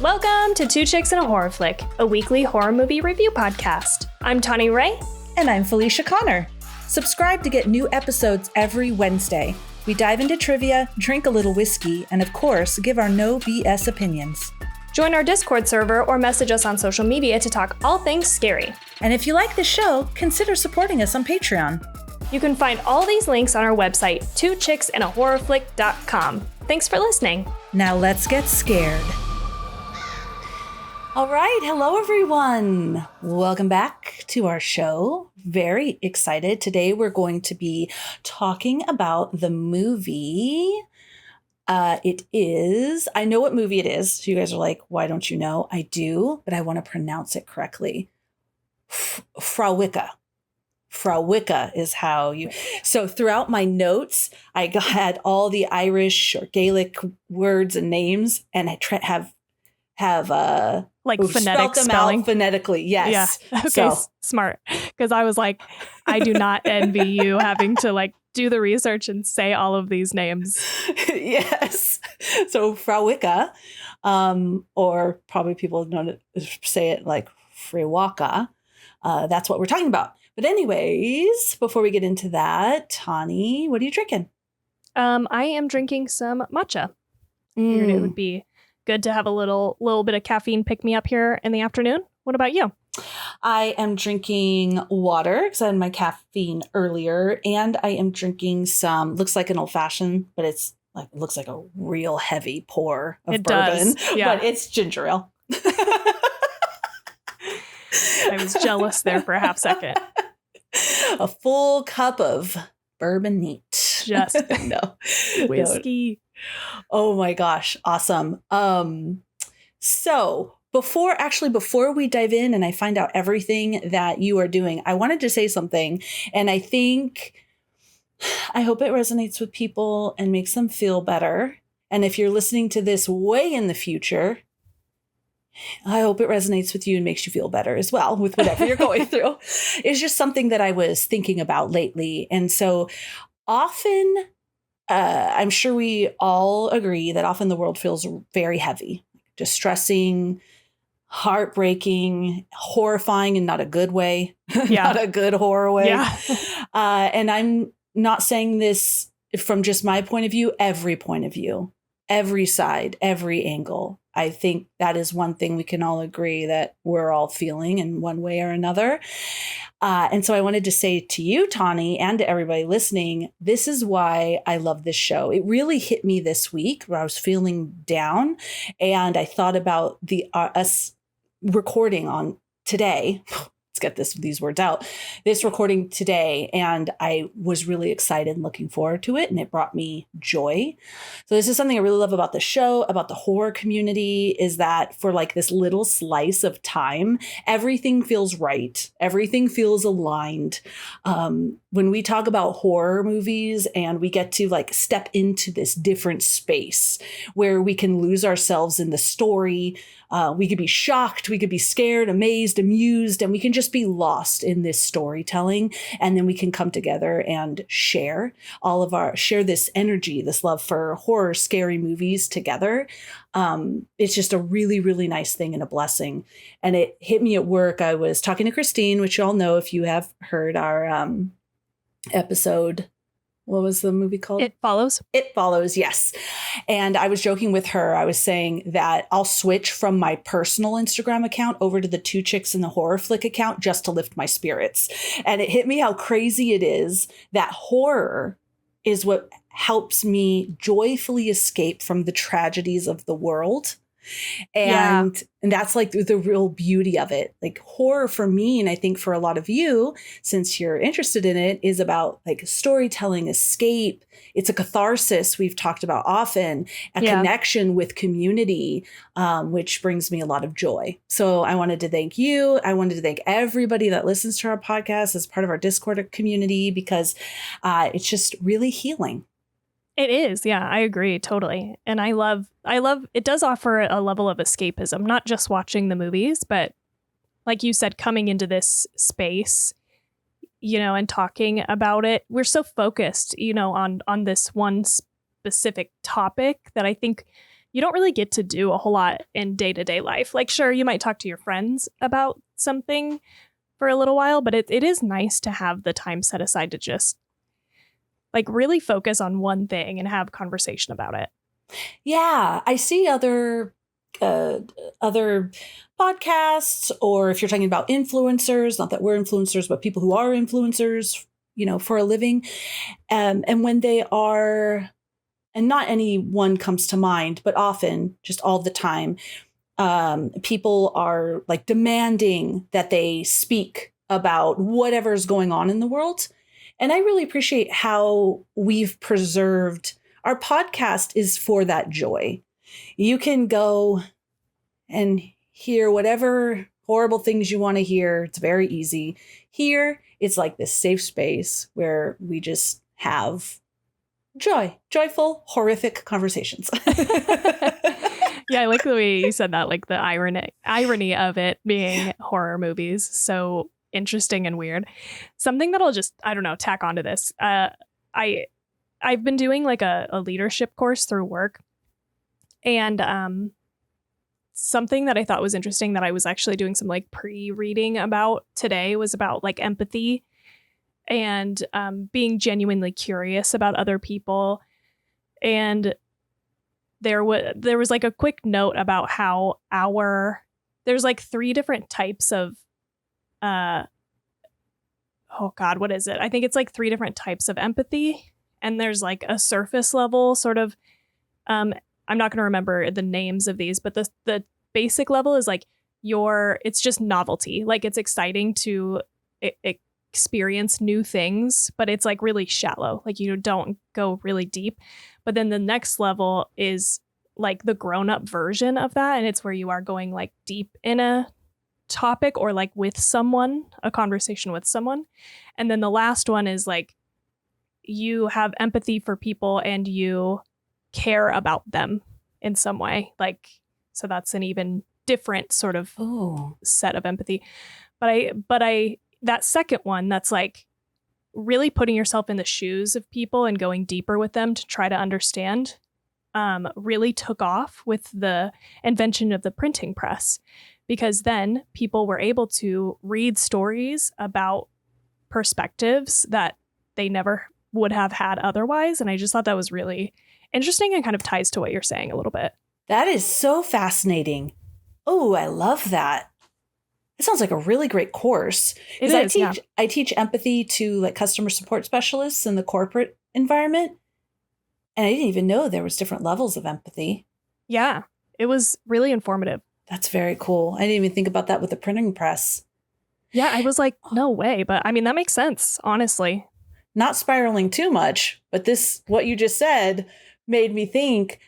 Welcome to Two Chicks and a Horror Flick, a weekly horror movie review podcast. I'm Tawny Ray. And I'm Felicia Connor. Subscribe to get new episodes every Wednesday. We dive into trivia, drink a little whiskey, and of course, give our no BS opinions. Join our Discord server or message us on social media to talk all things scary. And if you like the show, consider supporting us on Patreon. You can find all these links on our website, twochicksandahorrorflick.com. Thanks for listening. Now let's get scared. All right, hello everyone. Welcome back to our show. Very excited. Today we're going to be talking about the movie. I know what movie it is. So you guys are like, why don't you know? I do, but I want to pronounce it correctly. Fréwaka. Fréwaka is how you. So throughout my notes, I had all the Irish or Gaelic words and names, and I have like phonetic spelling phonetically. Yes. Yeah. Okay. Smart. Because I was like, I do not envy you having to like do the research and say all of these names. Yes. So Fréwaka, or probably people know to say it like Fréwaka. That's what we're talking about. But anyways, before we get into that, Tawny, what are you drinking? I am drinking some matcha. Figured it would be good to have a little bit of caffeine pick me up here in the afternoon. What about you? I am drinking water because I had my caffeine earlier, and I am drinking some, looks like an old fashioned, but it looks like a real heavy pour of bourbon. Yeah. But it's ginger ale. I was jealous there for a half second. A full cup of bourbon neat. Just no whiskey. No. Oh my gosh. Awesome. So before we dive in and I find out everything that you are doing, I wanted to say something. And I hope it resonates with people and makes them feel better. And if you're listening to this way in the future, I hope it resonates with you and makes you feel better as well with whatever you're going through. It's just something that I was thinking about lately. And so often, I'm sure we all agree that often the world feels very heavy, distressing, heartbreaking, horrifying in not a good way, not a good horror way. Yeah. And I'm not saying this from just my point of view, every point of view, every side, every angle. I think that is one thing we can all agree that we're all feeling in one way or another. And so I wanted to say to you, Tawny, and to everybody listening, this is why I love this show. It really hit me this week where I was feeling down, and I thought about us recording on today. Let's get these words out. This recording today, and I was really excited and looking forward to it, and it brought me joy. So this is something I really love about the show, about the horror community, is that for like this little slice of time, everything feels right. Everything feels aligned. When we talk about horror movies and we get to like step into this different space where we can lose ourselves in the story, we could be shocked, we could be scared, amazed, amused, and we can just be lost in this storytelling. And then we can come together and share this energy, this love for horror, scary movies together. It's just a really, really nice thing and a blessing. And it hit me at work. I was talking to Christine, which you all know if you have heard our episode. What was the movie called? It Follows. It Follows, yes. And I was joking with her. I was saying that I'll switch from my personal Instagram account over to the Two Chicks and the Horror Flick account just to lift my spirits. And it hit me how crazy it is that horror is what helps me joyfully escape from the tragedies of the world. And that's like the real beauty of it. Like horror for me, and I think for a lot of you, since you're interested in it, is about like storytelling, escape. It's a catharsis we've talked about often, a connection with community, which brings me a lot of joy. So I wanted to thank you. I wanted to thank everybody that listens to our podcast as part of our Discord community, because it's just really healing. It is. Yeah, I agree. Totally. And I love it does offer a level of escapism, not just watching the movies, but like you said, coming into this space, and talking about it. We're so focused, on this one specific topic that I think you don't really get to do a whole lot in day-to-day life. Like, sure, you might talk to your friends about something for a little while, but it is nice to have the time set aside to just like really focus on one thing and have conversation about it. Yeah, I see other podcasts, or if you're talking about influencers, not that we're influencers, but people who are influencers, for a living. And when they are, and not any one comes to mind, but often, just all the time, people are like demanding that they speak about whatever's going on in the world. And I really appreciate how we've preserved our podcast is for that joy. You can go and hear whatever horrible things you want to hear. It's very easy. Here, it's like this safe space where we just have joyful, horrific conversations. Yeah, I like the way you said that, like the irony of it being horror movies. So interesting and weird. Something that I'll just, I don't know, tack onto this. I've been doing like a leadership course through work. And something that I thought was interesting that I was actually doing some like pre-reading about today was about like empathy and being genuinely curious about other people. And there was like a quick note about how there's like 3 different types of oh God, what is it? I think it's like 3 different types of empathy. And there's like a surface level sort of, I'm not going to remember the names of these, but the basic level is like it's just novelty. Like it's exciting to experience new things, but it's like really shallow. Like you don't go really deep. But then the next level is like the grown-up version of that. And it's where you are going like deep in a topic or like with someone, a conversation with someone. And then the last one is like you have empathy for people and you care about them in some way. Like, so that's an even different sort of set of empathy. But I that second one, that's like really putting yourself in the shoes of people and going deeper with them to try to understand, really took off with the invention of the printing press, because then people were able to read stories about perspectives that they never would have had otherwise. And I just thought that was really interesting and kind of ties to what you're saying a little bit. That is so fascinating. Oh, I love that. It sounds like a really great course. I teach empathy to like customer support specialists in the corporate environment. And I didn't even know there was different levels of empathy. Yeah, it was really informative. That's very cool. I didn't even think about that with the printing press. Yeah, I was like, no way. But I mean, that makes sense, honestly. Not spiraling too much, but what you just said made me think,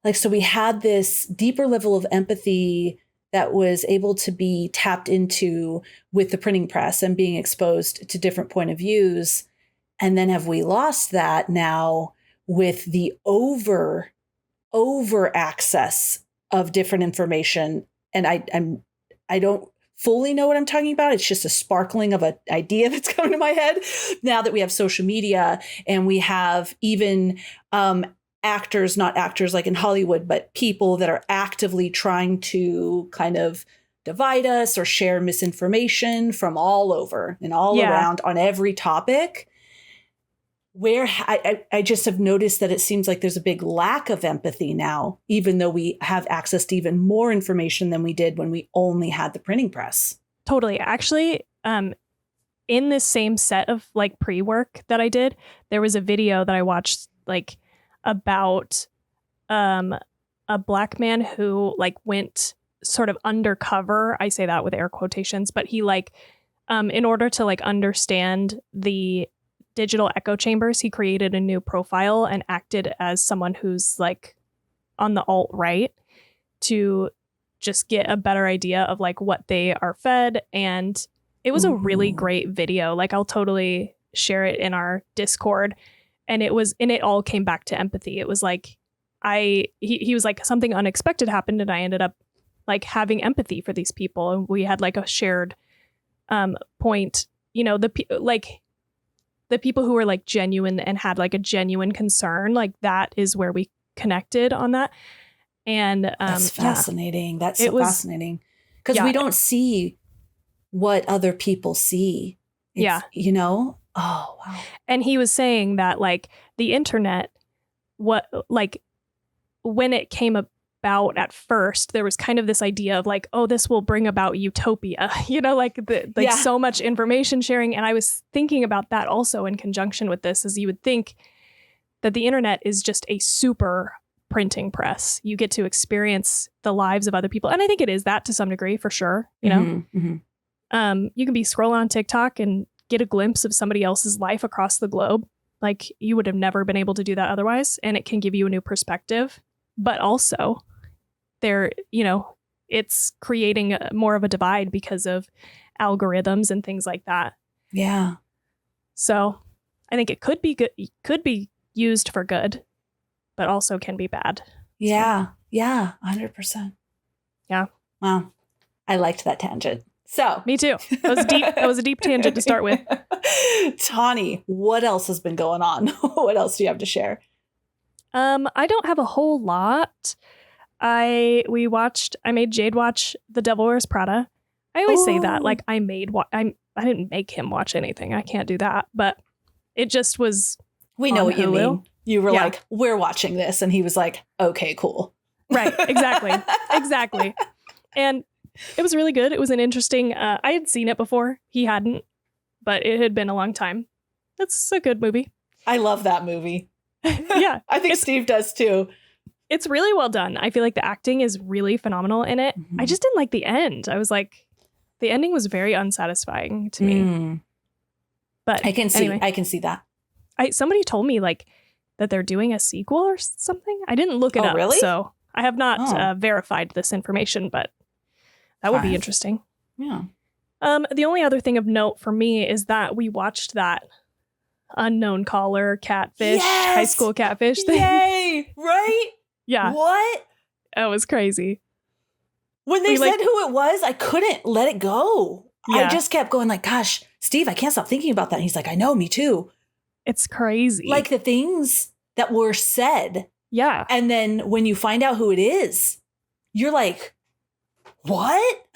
like, so we had this deeper level of empathy that was able to be tapped into with the printing press and being exposed to different point of views. And then have we lost that now with the over access of different information? And I don't fully know what I'm talking about. It's just a sparkling of an idea that's coming to my head now that we have social media and we have even actors, not actors like in Hollywood, but people that are actively trying to kind of divide us or share misinformation from all over and all around on every topic. Where I just have noticed that it seems like there's a big lack of empathy now, even though we have access to even more information than we did when we only had the printing press. Totally. Actually, in this same set of like pre-work that I did, there was a video that I watched like about a Black man who like went sort of undercover. I say that with air quotations, but he like in order to like understand the digital echo chambers, he created a new profile and acted as someone who's like on the alt-right to just get a better idea of like what they are fed. And it was a really great video. Like I'll totally share it in our Discord. And it all came back to empathy. It was like he was like, something unexpected happened and I ended up like having empathy for these people. And we had like a shared point, the people who were like genuine and had like a genuine concern, like that is where we connected on that. And that's fascinating. Yeah. That's so fascinating. Because we don't see what other people see. It's, you know? Oh, wow. And he was saying that like the internet, when it came about at first, there was kind of this idea of like, oh, this will bring about utopia, you know, like so much information sharing. And I was thinking about that also in conjunction with this, as you would think that the internet is just a super printing press. You get to experience the lives of other people. And I think it is that to some degree, for sure. You know, you can be scrolling on TikTok and get a glimpse of somebody else's life across the globe. Like you would have never been able to do that otherwise. And it can give you a new perspective. But also it's creating more of a divide because of algorithms and things like that. Yeah. So I think it could be good. It could be used for good, but also can be bad. Yeah. So. Yeah. 100%. Yeah. Wow. I liked that tangent. So me too. That was deep. That was a deep tangent to start with. Tawny, what else has been going on? What else do you have to share? I don't have a whole lot. I made Jade watch The Devil Wears Prada. I always say that, like I didn't make him watch anything. I can't do that, but it just was. We know what Hulu. You mean. You were like, we're watching this, and he was like, okay, cool. Right. Exactly. Exactly. And it was really good. It was an interesting. I had seen it before. He hadn't, but it had been a long time. It's a good movie. I love that movie. Yeah. I think Steve does too. It's really well done. I feel like the acting is really phenomenal in it. I just didn't like the end. I was like, the ending was very unsatisfying to me. But I can see that. Somebody told me like that they're doing a sequel or something. I didn't look it up. Really? So I have not verified this information, but that would be interesting. Yeah. The only other thing of note for me is that we watched that unknown caller catfish, high school catfish thing. Yay! Right? Yeah. What? That was crazy. When they said who it was, I couldn't let it go. Yeah. I just kept going like, gosh, Steve, I can't stop thinking about that. And he's like, I know, me too. It's crazy. Like the things that were said. Yeah. And then when you find out who it is, you're like, what?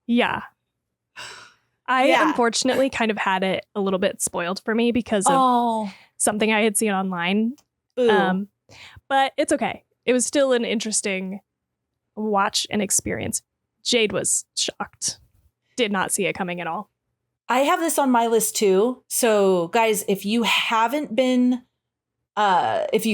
Yeah. I unfortunately kind of had it a little bit spoiled for me because of something I had seen online. But it's okay. It was still an interesting watch and experience. Jade was shocked. Did not see it coming at all. I have this on my list too. So guys, if you haven't been, if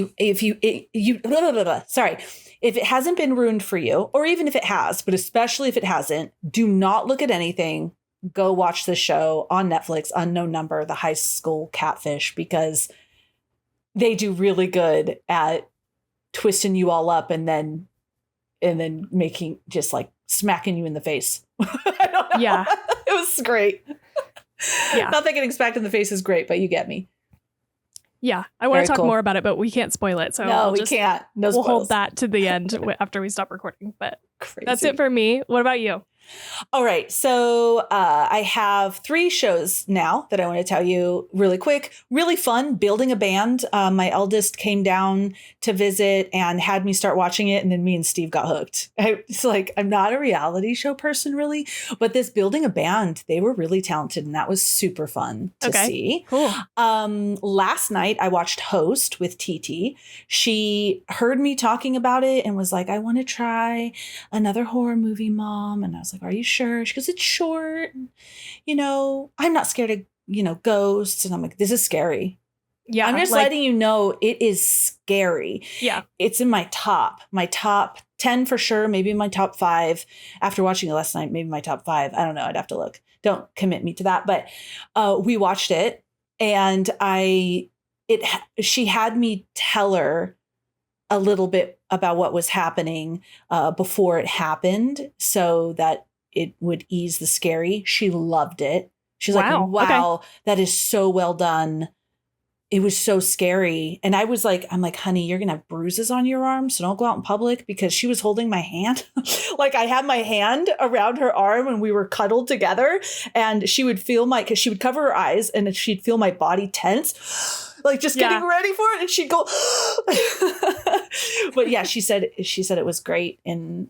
it hasn't been ruined for you, or even if it has, but especially if it hasn't, do not look at anything. Go watch the show on Netflix, Unknown Number, The High School Catfish, because they do really good at twisting you all up and then making just like smacking you in the face. I don't know. Yeah. It was great. Yeah. Not that getting smacked in the face is great, but you get me. Yeah. I want to talk more about it, but we can't spoil it. So no, we can't. No spoils. We'll hold that to the end after we stop recording. But crazy. That's it for me. What about you? All right. So I have 3 shows now that I want to tell you really quick. Really fun, building a band. My eldest came down to visit and had me start watching it. And then me and Steve got hooked. It's like, I'm not a reality show person really, but this building a band, they were really talented. And that was super fun to see. Cool. Last night I watched Host with TT. She heard me talking about it and was like, I want to try another horror movie, Mom. And I was like, are you sure? She goes, it's short. You know, I'm not scared of, ghosts. And I'm like, this is scary. Yeah. I'm just letting you know it is scary. Yeah. It's in my top 10 for sure. Maybe my top 5 after watching it last night, maybe my top 5. I don't know. I'd have to look. Don't commit me to that. But we watched it and she had me tell her a little bit about what was happening before it happened so that it would ease the scary. She loved it. She's like, wow, that is so well done. It was so scary. And I'm like, honey, you're going to have bruises on your arm. So don't go out in public, because she was holding my hand. Like I had my hand around her arm and we were cuddled together, and she would feel because she would cover her eyes and she'd feel my body tense. like just getting ready for it. And she'd go, but yeah, she said it was great. And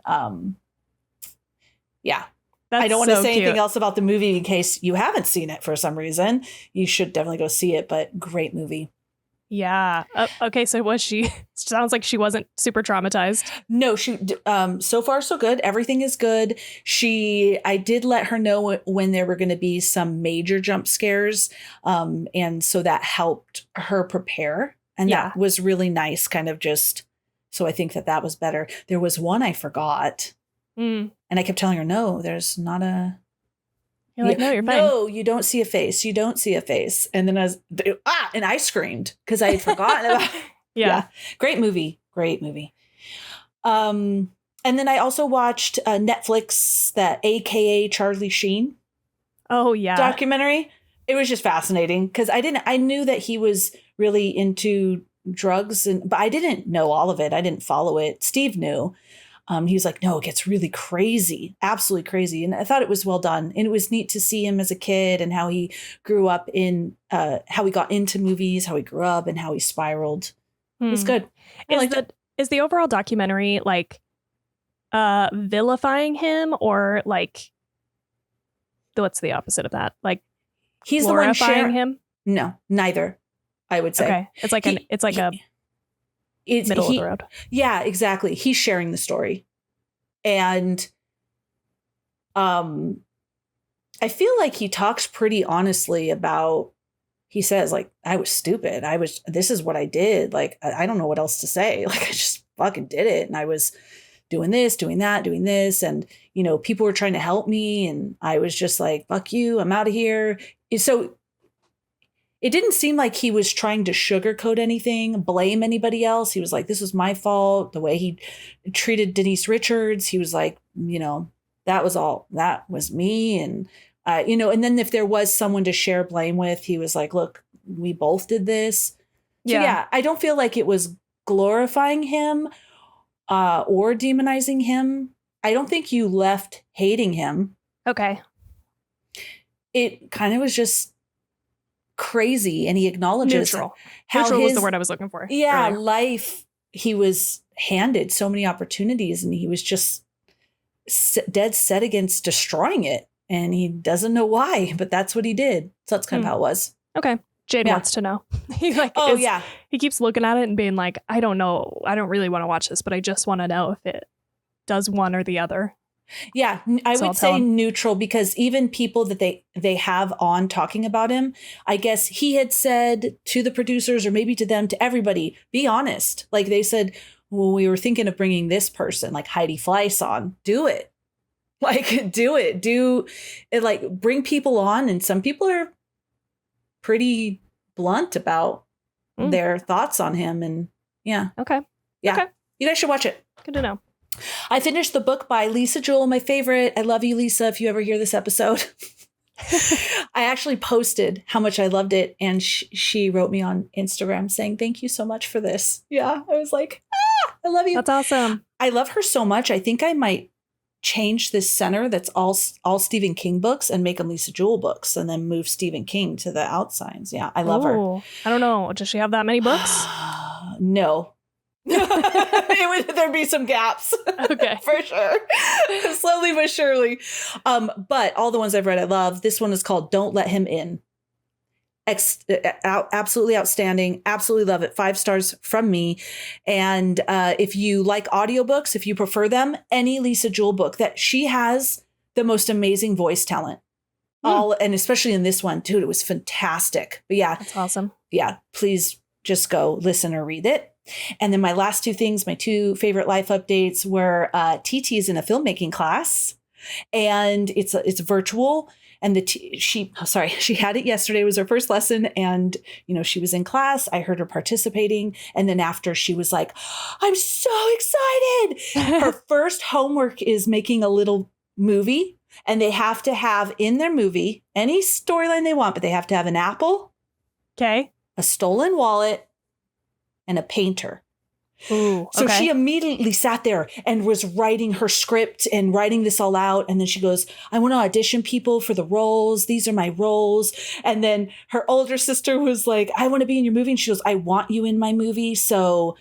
yeah, I don't want to say anything else about the movie in case you haven't seen it for some reason. You should definitely go see it, but great movie. Yeah. Okay. So sounds like she wasn't super traumatized. No, so far so good. Everything is good. I did let her know when there were going to be some major jump scares. And so that helped her prepare. And that was really nice, kind of just, so I think that was better. There was one I forgot. And I kept telling her, no, there's not a... You're like, no, you're fine. No, you don't see a face. You don't see a face. And then and I screamed because I had forgotten about it. Yeah. Great movie. Great movie. And then I also watched Netflix, that AKA Charlie Sheen. Oh, yeah. Documentary. It was just fascinating because I knew that he was really into drugs, but I didn't know all of it. I didn't follow it. Steve knew. He was like, no, it gets really crazy, absolutely crazy. And I thought it was well done. And it was neat to see him as a kid and how he grew up how he got into movies, how he grew up and how he spiraled. It was good. Is the overall documentary like vilifying him or like, what's the opposite of that? Like he's the one sharing him? No, neither, I would say. Okay. It's like middle of the road. Yeah, exactly. He's sharing the story. And I feel like he talks pretty honestly about, he says like, I was stupid. This is what I did. Like, I don't know what else to say. Like, I just fucking did it. And I was doing this, doing that, doing this. And, people were trying to help me. And I was just like, fuck you, I'm out of here. So it didn't seem like he was trying to sugarcoat anything, blame anybody else. He was like, this was my fault. The way he treated Denise Richards, he was like, that was me. And, and then if there was someone to share blame with, he was like, look, we both did this. So yeah, I don't feel like it was glorifying him or demonizing him. I don't think you left hating him. Okay. It kind of was just crazy, and he acknowledges neutral was the word I was looking for. Yeah, earlier. Life, he was handed so many opportunities and he was just dead set against destroying it, and he doesn't know why, but that's what he did. So that's kind of how it was. Okay. Jade wants to know. He he keeps looking at it and being like, I don't know, I don't really want to watch this, but I just want to know if it does one or the other. Yeah, I would say neutral, because even people that they have on talking about him, I guess he had said to the producers, or maybe to them, to everybody, be honest. Like they said, well, we were thinking of bringing this person, like Heidi Fleiss, on. Do it. Like, do it. Do it. Like, bring people on. And some people are pretty blunt about their thoughts on him. And yeah. Okay. Yeah. Okay. You guys should watch it. Good to know. I finished the book by Lisa Jewell, my favorite. I love you, Lisa, if you ever hear this episode. I actually posted how much I loved it, and she wrote me on Instagram saying, thank you so much for this. Yeah, I was like, I love you. That's awesome. I love her so much. I think I might change this center that's all Stephen King books and make them Lisa Jewell books, and then move Stephen King to the outsigns. Yeah, I love her. I don't know. Does she have that many books? No. There'd be some gaps. Okay. For sure. Slowly but surely. But all the ones I've read, I love. This one is called Don't Let Him In. Absolutely outstanding. Absolutely love it. 5 stars from me. And if you like audiobooks, if you prefer them, any Lisa Jewell book, that she has the most amazing voice talent. And especially in this one, dude, it was fantastic. But yeah. That's awesome. Yeah. Please just go listen or read it. And then my last 2 things, my 2 favorite life updates were TT's in a filmmaking class, and it's virtual. And she had it yesterday. It was her first lesson. And, she was in class. I heard her participating. And then after, she was like, I'm so excited. Her first homework is making a little movie, and they have to have in their movie any storyline they want, but they have to have an apple. Okay. A stolen wallet, and a painter. Ooh, So okay. she immediately sat there and was writing her script and writing this all out. And then she goes, I want to audition people for the roles. These are my roles. And then her older sister was like, I want to be in your movie. And she goes, I want you in my movie. So,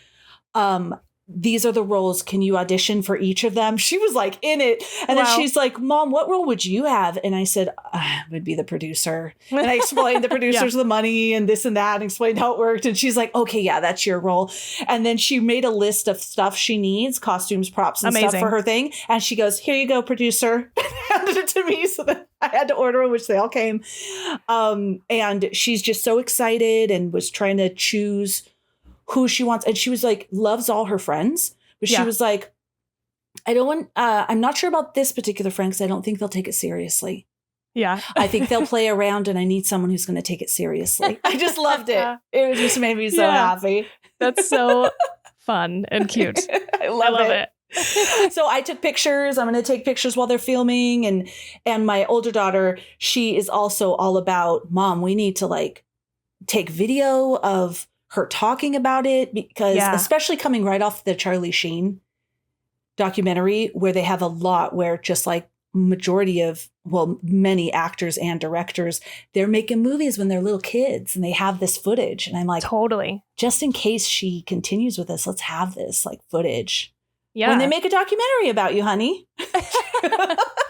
these are the roles. Can you audition for each of them? She was like in it. And then she's like, Mom, what role would you have? And I said, I would be the producer. And I explained the producers the money and this and that and explained how it worked. And she's like, okay, yeah, that's your role. And then she made a list of stuff she needs, costumes, props, and stuff for her thing. And she goes, here you go, producer. Handed it to me. So then I had to order them, which they all came. And she's just so excited and was trying to choose who she wants. And she was like, loves all her friends. But she was like, I'm not sure about this particular friend because I don't think they'll take it seriously. Yeah. I think they'll play around and I need someone who's going to take it seriously. I just loved it. It just made me so happy. That's so fun and cute. I love it. So I took pictures. I'm going to take pictures while they're filming. And my older daughter, she is also all about, Mom, we need to like take video of her talking about it because especially coming right off the Charlie Sheen documentary where they have a lot where just like majority of, well, many actors and directors, they're making movies when they're little kids and they have this footage. And I'm like, totally. Just in case she continues with this, let's have this like footage. Yeah. When they make a documentary about you, honey.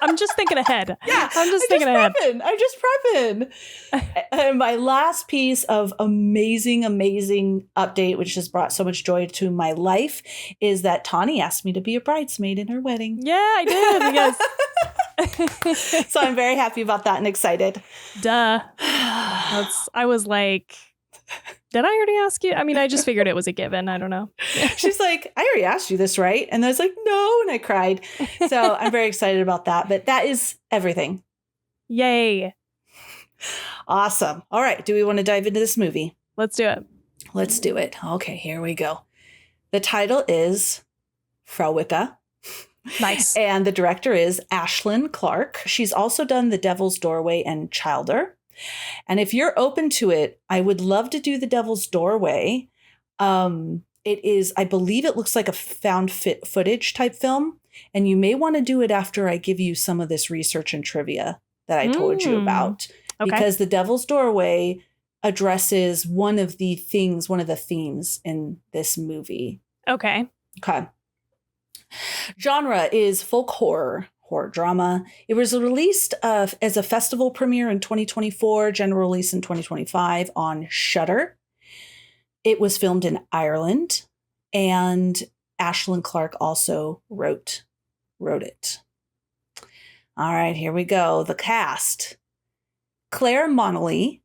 I'm just thinking ahead. Yeah. I'm just thinking ahead. I'm just prepping. And my last piece of amazing update, which has brought so much joy to my life, is that Tawny asked me to be a bridesmaid in her wedding. Yeah, I did. Yes. So I'm very happy about that and excited. Duh. I was like, did I already ask you? I mean, I just figured it was a given. I don't know. She's like, I already asked you this, right? And I was like, no. And I cried. So I'm very excited about that. But that is everything. Yay. Awesome. All right. Do we want to dive into this movie? Let's do it. Let's do it. Okay, here we go. The title is Fréwaka. Nice. And the director is Ashlyn Clark. She's also done The Devil's Doorway and Childer. And if you're open to it, I would love to do The Devil's Doorway. It is, I believe it looks like a found footage type film. And you may want to do it after I give you some of this research and trivia that I told you about. Okay. Because The Devil's Doorway addresses one of the themes in this movie. Okay. Genre is folk horror drama. It was released as a festival premiere in 2024, general release in 2025 on Shudder. It was filmed in Ireland, and Ashlyn Clark also wrote it. All right, here we go. The cast. Claire Monley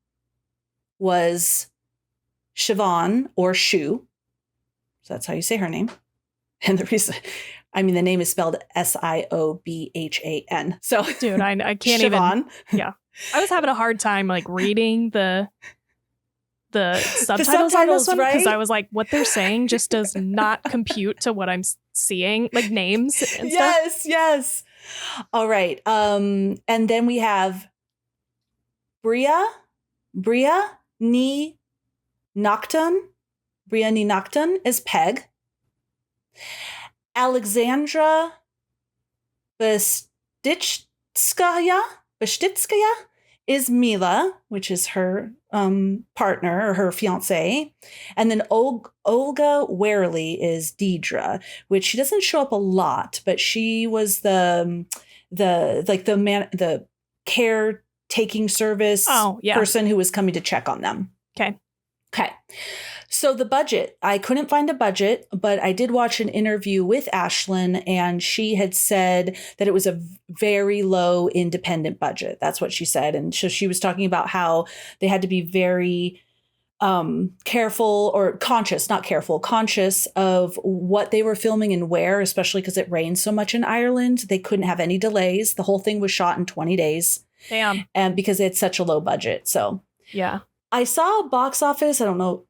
was Siobhan, or Shu. So that's how you say her name. And the reason, the name is spelled Siobhan. So, dude, I can't Siobhan. even. Yeah, I was having a hard time like reading the subtitles on this one because I was like, what they're saying just does not compute to what I'm seeing, like names and stuff. Yes. All right. And then we have Bria Ni Nocton is Peg. Alexandra Bestitskaya is Mila, which is her partner or her fiance. And then Olga Werley is Deidre, which she doesn't show up a lot, but she was the caretaking service person who was coming to check on them. Okay. So the budget, I couldn't find a budget, but I did watch an interview with Ashlyn, and she had said that it was a very low independent budget. That's what she said. And so she was talking about how they had to be very conscious of what they were filming and where, especially because it rained so much in Ireland. They couldn't have any delays. The whole thing was shot in 20 days. Damn. And because it's such a low budget. So yeah, I saw a box office. I don't know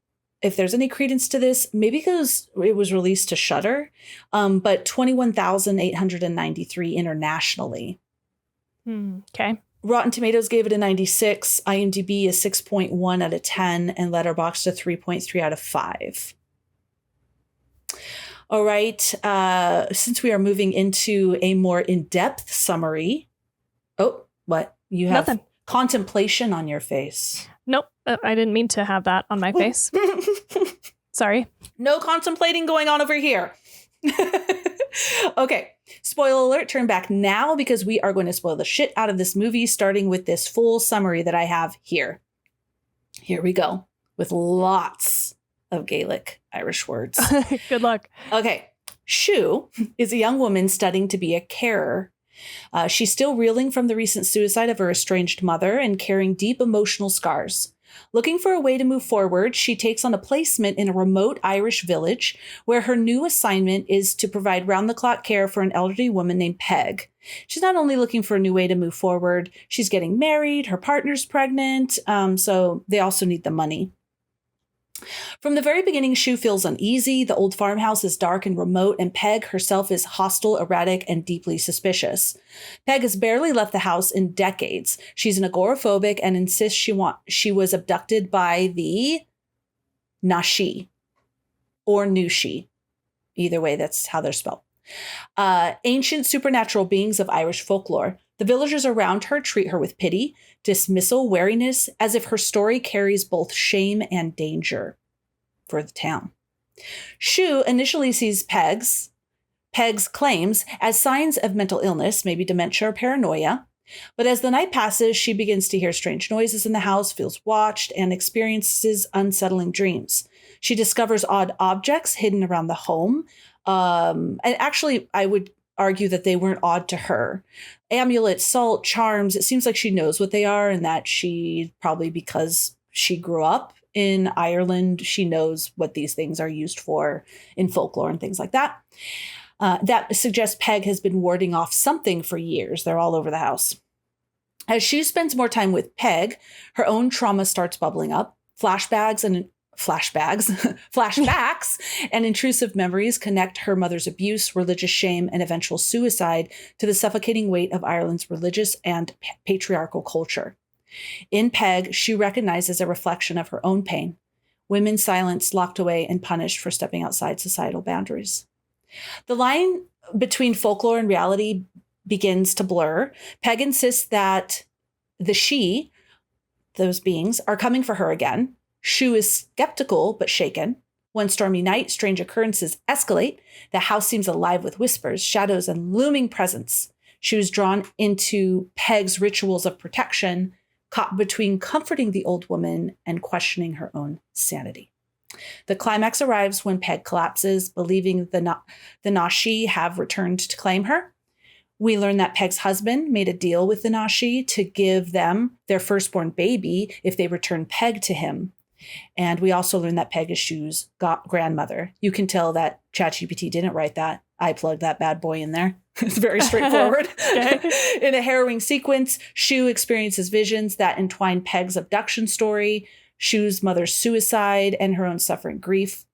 if there's any credence to this, maybe because it was released to Shudder, but 21,893 internationally. Okay. Rotten Tomatoes gave it a 96, IMDb a 6.1 out of 10, and Letterboxd a 3.3 out of 5. All right. Since we are moving into a more in-depth summary. Oh, what? You have Nothing. contemplation on your face. Nope. I didn't mean to have that on my face. Sorry. No contemplating going on over here. Okay. Spoiler alert, turn back now because we are going to spoil the shit out of this movie, starting with this full summary that I have here. Here we go, with lots of Gaelic Irish words. Good luck. Okay. Shu is a young woman studying to be a carer. She's still reeling from the recent suicide of her estranged mother and carrying deep emotional scars. Looking for a way to move forward, she takes on a placement in a remote Irish village where her new assignment is to provide round-the-clock care for an elderly woman named Peg. She's not only looking for a new way to move forward, she's getting married, her partner's pregnant, so they also need the money. From the very beginning, Shu feels uneasy. The old farmhouse is dark and remote, and Peg herself is hostile, erratic, and deeply suspicious. Peg has barely left the house in decades. She's an agoraphobic and insists she was abducted by the Nashi or Nushi. Either way, that's how they're spelled. Ancient supernatural beings of Irish folklore. The villagers around her treat her with pity, dismissal, wariness, as if her story carries both shame and danger for the town. Shu initially sees Peg's claims as signs of mental illness, maybe dementia or paranoia. But as the night passes, she begins to hear strange noises in the house, feels watched, and experiences unsettling dreams. She discovers odd objects hidden around the home. And actually, I would argue that they weren't odd to her. Amulets, salt, charms, it seems like she knows what they are, and that she, probably because she grew up in Ireland, she knows what these things are used for in folklore and things like that. That suggests Peg has been warding off something for years. They're all over the house. As she spends more time with Peg, her own trauma starts bubbling up. Flashbacks and intrusive memories connect her mother's abuse, religious shame, and eventual suicide to the suffocating weight of Ireland's religious and patriarchal culture. In Peg, she recognizes a reflection of her own pain, women silenced, locked away, and punished for stepping outside societal boundaries. The line between folklore and reality begins to blur. Peg insists that those beings, are coming for her again. Shu is skeptical but shaken. One stormy night, strange occurrences escalate. The house seems alive with whispers, shadows, and looming presence. Shu is drawn into Peg's rituals of protection, caught between comforting the old woman and questioning her own sanity. The climax arrives when Peg collapses, believing the Nashi have returned to claim her. We learn that Peg's husband made a deal with the Nashi to give them their firstborn baby if they return Peg to him. And we also learn that Peg is Shu's grandmother. You can tell that ChatGPT didn't write that. I plugged that bad boy in there. It's very straightforward. In a harrowing sequence, Shu experiences visions that entwine Peg's abduction story, Shu's mother's suicide, and her own suffering grief.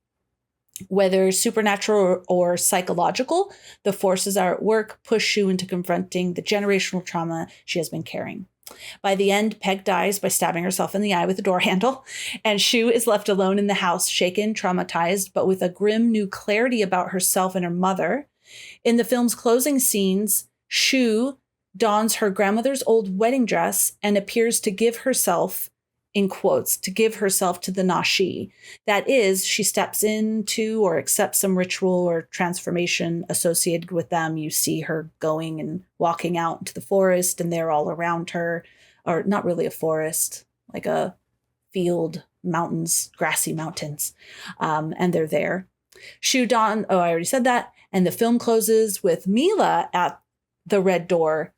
Whether supernatural or psychological, the forces are at work, push Shu into confronting the generational trauma she has been carrying. By the end, Peg dies by stabbing herself in the eye with a door handle, and Shu is left alone in the house, shaken, traumatized, but with a grim new clarity about herself and her mother. In the film's closing scenes, Shu dons her grandmother's old wedding dress and appears to give herself, in quotes, to give herself to the Nashi. That is, she steps into or accepts some ritual or transformation associated with them. You see her going and walking out into the forest, and they're all around her, or not really a forest, like a field, mountains, grassy mountains, and they're there. I already said that. And the film closes with Mila at the red door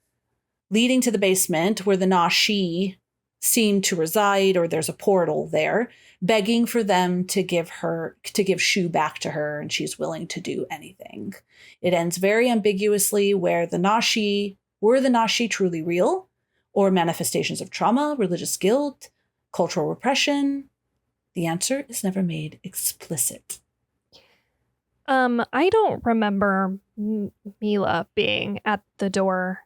leading to the basement where the Nashi seem to reside, or there's a portal there, begging for them to give Shu back to her, and she's willing to do anything. It ends very ambiguously where were the Nashi truly real, or manifestations of trauma, religious guilt, cultural repression? The answer is never made explicit. I don't remember Mila being at the door.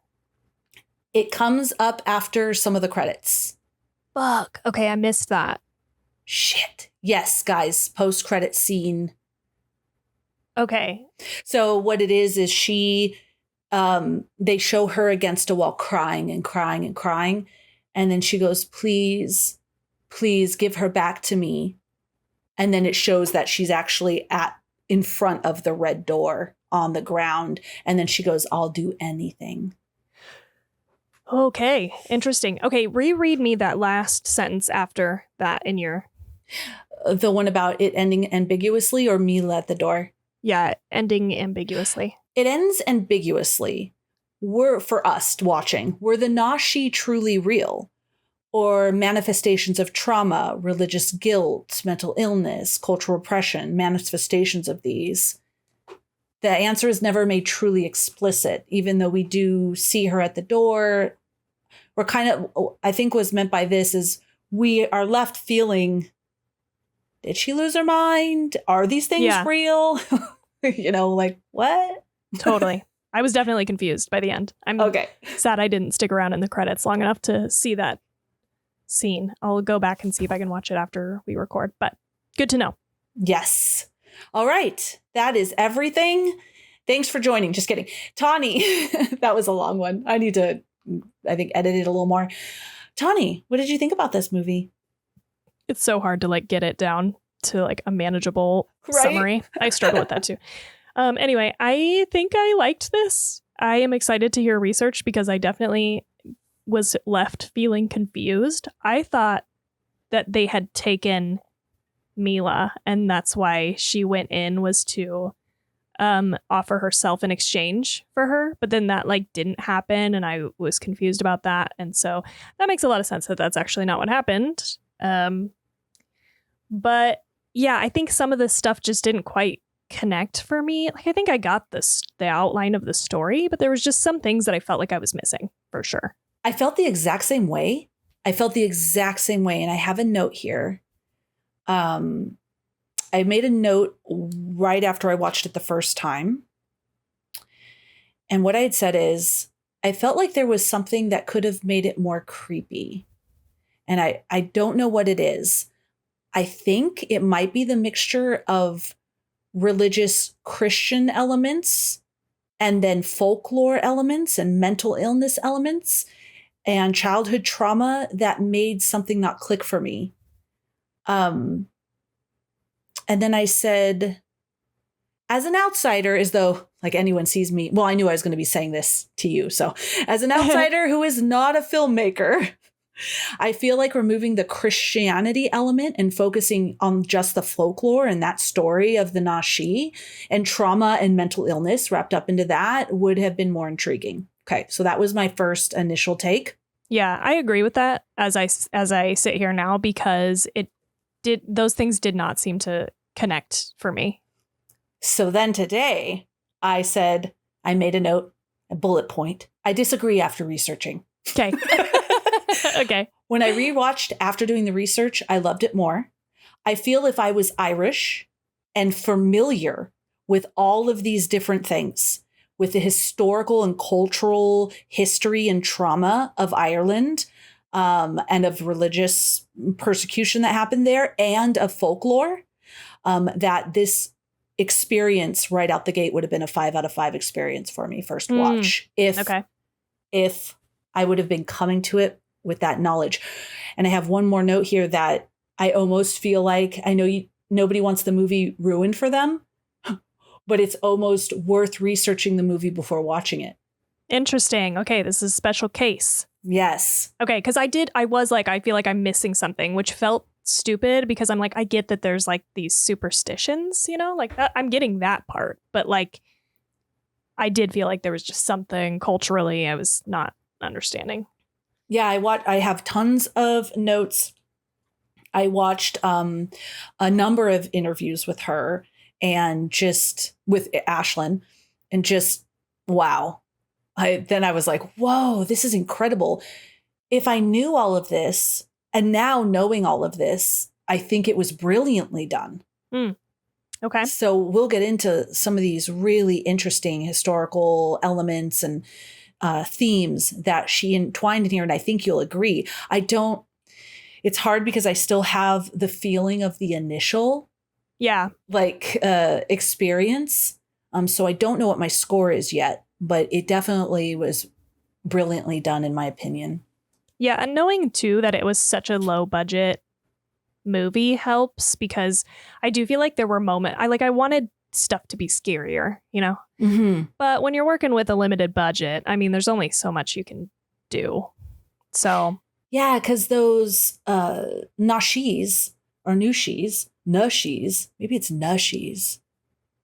It comes up after some of the credits. Fuck. Okay, I missed that. Shit. Yes, guys, post-credit scene. Okay. So what it is she, they show her against a wall crying and crying and crying. And then she goes, please, please give her back to me. And then it shows that she's actually in front of the red door on the ground. And then she goes, I'll do anything. Okay. Interesting. Okay. Reread me that last sentence after that in your. The one about it ending ambiguously or Mila at the door? Yeah. Ending ambiguously. It ends ambiguously. For us watching, were the Nashi truly real? Or manifestations of trauma, religious guilt, mental illness, cultural oppression, manifestations of these? The answer is never made truly explicit, even though we do see her at the door. We're kind of, I think what's meant by this is we are left feeling, did she lose her mind? Are these things real? Like what? Totally. I was definitely confused by the end. I'm sad I didn't stick around in the credits long enough to see that scene. I'll go back and see if I can watch it after we record, but good to know. Yes. All right. That is everything. Thanks for joining. Just kidding. Tawny, that was a long one. I need to, I think, edit it a little more. Tawny, what did you think about this movie? It's so hard to like get it down to like a manageable summary. I struggle with that too. Anyway, I think I liked this. I am excited to hear research because I definitely was left feeling confused. I thought that they had taken Mila and that's why she went in was to offer herself in exchange for her. But then that like didn't happen and I was confused about that. And so that makes a lot of sense that that's actually not what happened. But yeah, I think some of this stuff just didn't quite connect for me. Like I think I got the outline of the story, but there was just some things that I felt like I was missing for sure. I felt the exact same way. And I have a note here. I made a note right after I watched it the first time. And what I had said is, I felt like there was something that could have made it more creepy. And I don't know what it is. I think it might be the mixture of religious Christian elements and then folklore elements and mental illness elements and childhood trauma that made something not click for me. And then I said, as an outsider, as though like anyone sees me, well, I knew I was going to be saying this to you. So as an outsider who is not a filmmaker, I feel like removing the Christianity element and focusing on just the folklore and that story of the Nashi and trauma and mental illness wrapped up into that would have been more intriguing. Okay, so that was my first initial take. Yeah, I agree with that as I sit here now because those things did not seem to connect for me. So then today I said, I made a note, a bullet point. I disagree after researching. Okay. Okay. When I rewatched after doing the research, I loved it more. I feel if I was Irish and familiar with all of these different things, with the historical and cultural history and trauma of Ireland, and of religious persecution that happened there and of folklore, that this experience right out the gate would have been a 5 out of 5 experience for me first watch. If I would have been coming to it with that knowledge. And I have one more note here that I almost feel like, I know nobody wants the movie ruined for them, but it's almost worth researching the movie before watching it. Interesting. Okay, this is a special case. Yes. Okay, because I was like, I feel like I'm missing something, which felt stupid because I'm like, I get that there's like these superstitions, like that, I'm getting that part. But like, I did feel like there was just something culturally I was not understanding. Yeah, I have tons of notes. I watched a number of interviews with her and just with Ashlyn and just, wow. Then I was like, whoa, this is incredible. If I knew all of this and now knowing all of this, I think it was brilliantly done. Okay. So we'll get into some of these really interesting historical elements and themes that she entwined in here. And I think you'll agree. It's hard because I still have the feeling of the initial experience. So I don't know what my score is yet, but it definitely was brilliantly done, in my opinion. Yeah, and knowing too that it was such a low budget movie helps, because I do feel like there were moments I wanted stuff to be scarier, you know? Mm-hmm. But when you're working with a limited budget, I mean, there's only so much you can do. So Yeah, because those nashis or nushis, maybe it's nushies,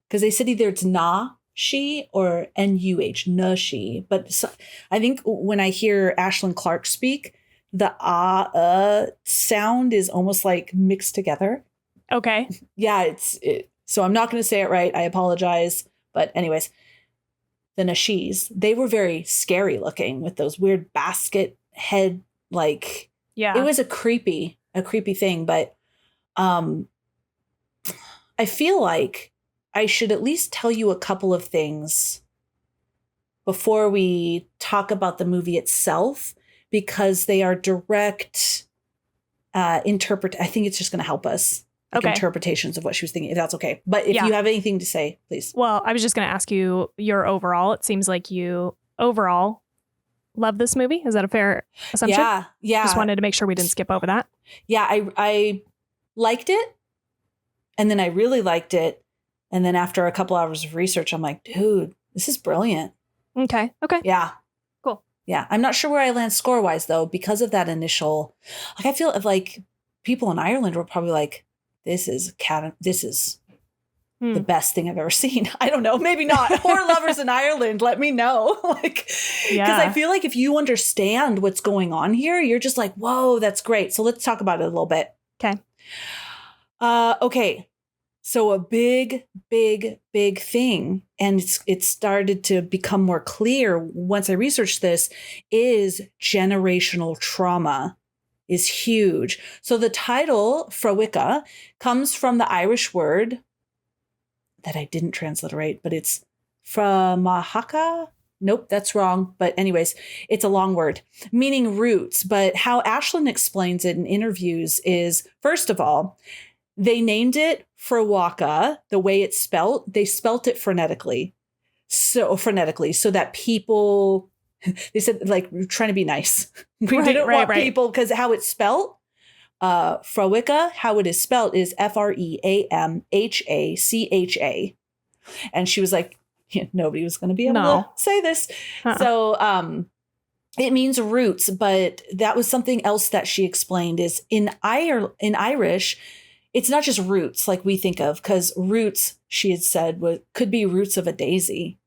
because they said either it's she or nuh, nushi. But so, I think when I hear Ashlyn Clark speak, the sound is almost like mixed together. okay. Yeah, so I'm not going to say it right. I apologize. But anyways, the nashis, they were very scary looking with those weird basket head, like, Yeah. it was a creepy thing. But I feel like I should at least tell you a couple of things before we talk about the movie itself, because they are direct I think it's just going to help us. Like interpretations of what she was thinking, if that's okay. But if you have anything to say, please. Well, I was just going to ask you your overall. It seems like you overall love this movie. Is that a fair assumption? Yeah. Just wanted to make sure we didn't skip over that. Yeah, I liked it. And then I really liked it. And then after a couple hours of research, I'm like, dude, this is brilliant. Okay. Yeah. Cool. Yeah. I'm not sure where I land score-wise, though, because of that initial, like, I feel like people in Ireland were probably like, this is the best thing I've ever seen. I don't know. Maybe not. Horror lovers in Ireland, let me know. Because I feel like if you understand what's going on here, you're just like, whoa, that's great. So let's talk about it a little bit. Okay. Okay. So a big thing, and it started to become more clear once I researched this, is generational trauma is huge. So the title, Fréwaka, comes from the Irish word that I didn't transliterate, but it's Fréwaka. Nope, that's wrong. But anyways, it's a long word meaning roots. But how Ashlyn explains it in interviews is, first of all, they named it Fréwaka the way it's spelt. They spelt it phonetically so that people, they said, like, we're trying to be nice. We didn't want people, because how it's spelt, Fréwaka, how it is spelt is Freamhacha. And she was like, nobody was going to be able to say this. So it means roots. But that was something else that she explained is in Irish, it's not just roots like we think of, because roots, she had said, could be roots of a daisy.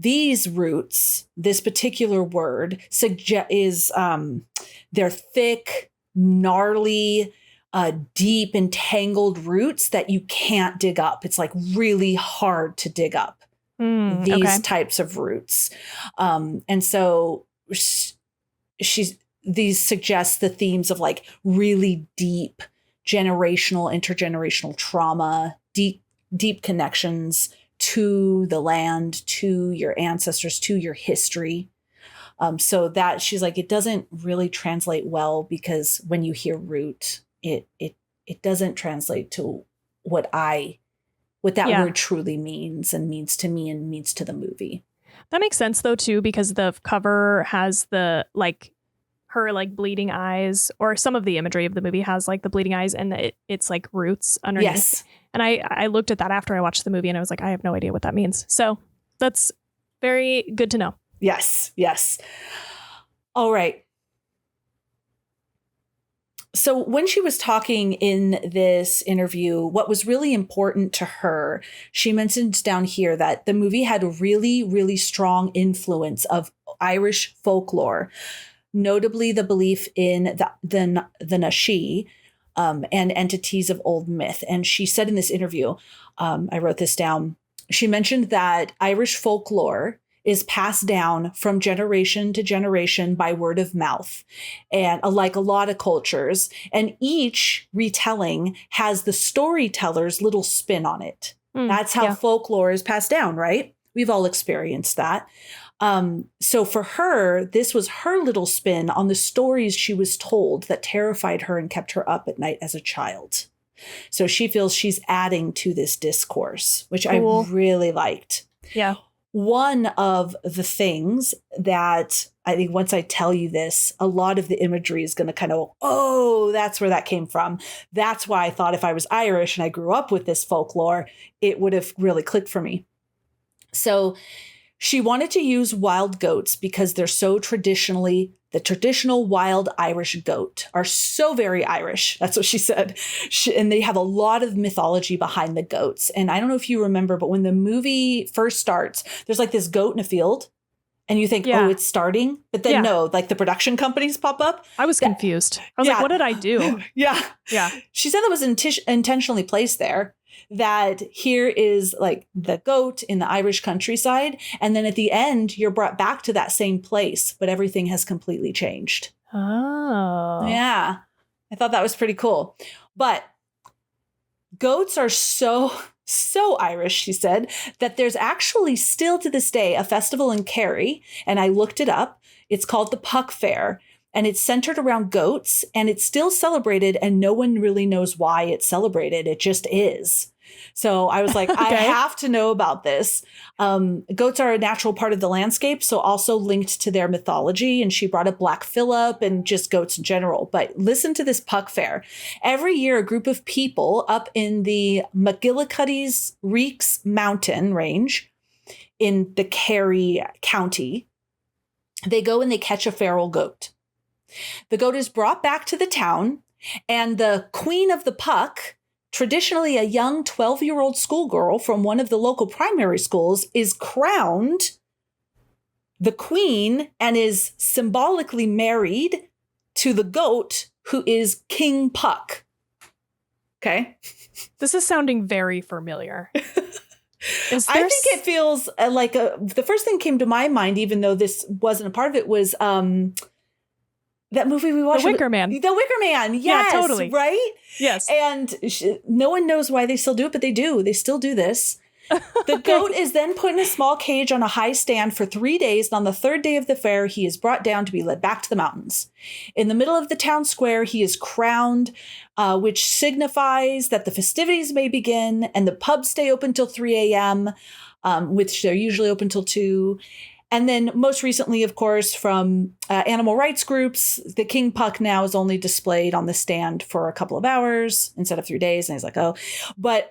These roots, this particular word, is they're thick, gnarly, deep, entangled roots that you can't dig up. It's like really hard to dig up these types of roots. And so these suggest the themes of like really deep intergenerational trauma, deep connections to the land, to your ancestors, to your history. So that she's like, it doesn't really translate well, because when you hear root, it doesn't translate to what that word truly means, and means to me, and means to the movie. That makes sense though too, because the cover has the her bleeding eyes, or some of the imagery of the movie has like the bleeding eyes, and it's like roots underneath. Yes. And I looked at that after I watched the movie, and I was like, I have no idea what that means. So that's very good to know. Yes. All right. So when she was talking in this interview, what was really important to her, she mentions down here that the movie had a really, really strong influence of Irish folklore, notably the belief in the Nashi and entities of old myth. And she said in this interview, I wrote this down, she mentioned that Irish folklore is passed down from generation to generation by word of mouth, and like a lot of cultures, and each retelling has the storyteller's little spin on it. That's how folklore is passed down, right? We've all experienced that. So for her, this was her little spin on the stories she was told that terrified her and kept her up at night as a child. So she feels she's adding to this discourse, which Cool. I really liked. Yeah. One of the things that I think once I tell you this, a lot of the imagery is going to kind of, oh, that's where that came from. That's why I thought if I was Irish and I grew up with this folklore, it would have really clicked for me. So she wanted to use wild goats because they're so traditionally, the traditional wild Irish goat are so very Irish. That's what she said. And they have a lot of mythology behind the goats. And I don't know if you remember, but when the movie first starts, there's like this goat in a field and you think, oh, it's starting. But then no, like the production companies pop up. I was confused. I was like, what did I do? Yeah. She said that was intentionally placed there. That here is like the goat in the Irish countryside. And then at the end, you're brought back to that same place, but everything has completely changed. Oh. Yeah. I thought that was pretty cool. But goats are so Irish, she said, that there's actually still to this day a festival in Kerry. And I looked it up. It's called the Puck Fair. And it's centered around goats and it's still celebrated and no one really knows why it's celebrated. It just is. So I was like, I have to know about this. Goats are a natural part of the landscape, so also linked to their mythology. And she brought up Black Phillip and just goats in general. But listen to this Puck Fair. Every year, a group of people up in the McGillicuddy's Reeks mountain range in the Kerry County, they go and they catch a feral goat. The goat is brought back to the town, and the queen of the puck, traditionally a young 12-year-old schoolgirl from one of the local primary schools, is crowned the queen and is symbolically married to the goat who is King Puck. Okay? This is sounding very familiar. I think it feels like the first thing came to my mind, even though this wasn't a part of it, was that movie we watched. The Wicker Man. The Wicker Man. Yes, yeah, totally. Right? Yes. And no one knows why they still do it, but they do. They still do this. The goat is then put in a small cage on a high stand for 3 days. And on the third day of the fair, he is brought down to be led back to the mountains. In the middle of the town square, he is crowned, which signifies that the festivities may begin and the pubs stay open till 3 a.m., which they're usually open till 2. And then most recently, of course, from animal rights groups, the King Puck now is only displayed on the stand for a couple of hours instead of 3 days. And he's like, oh, but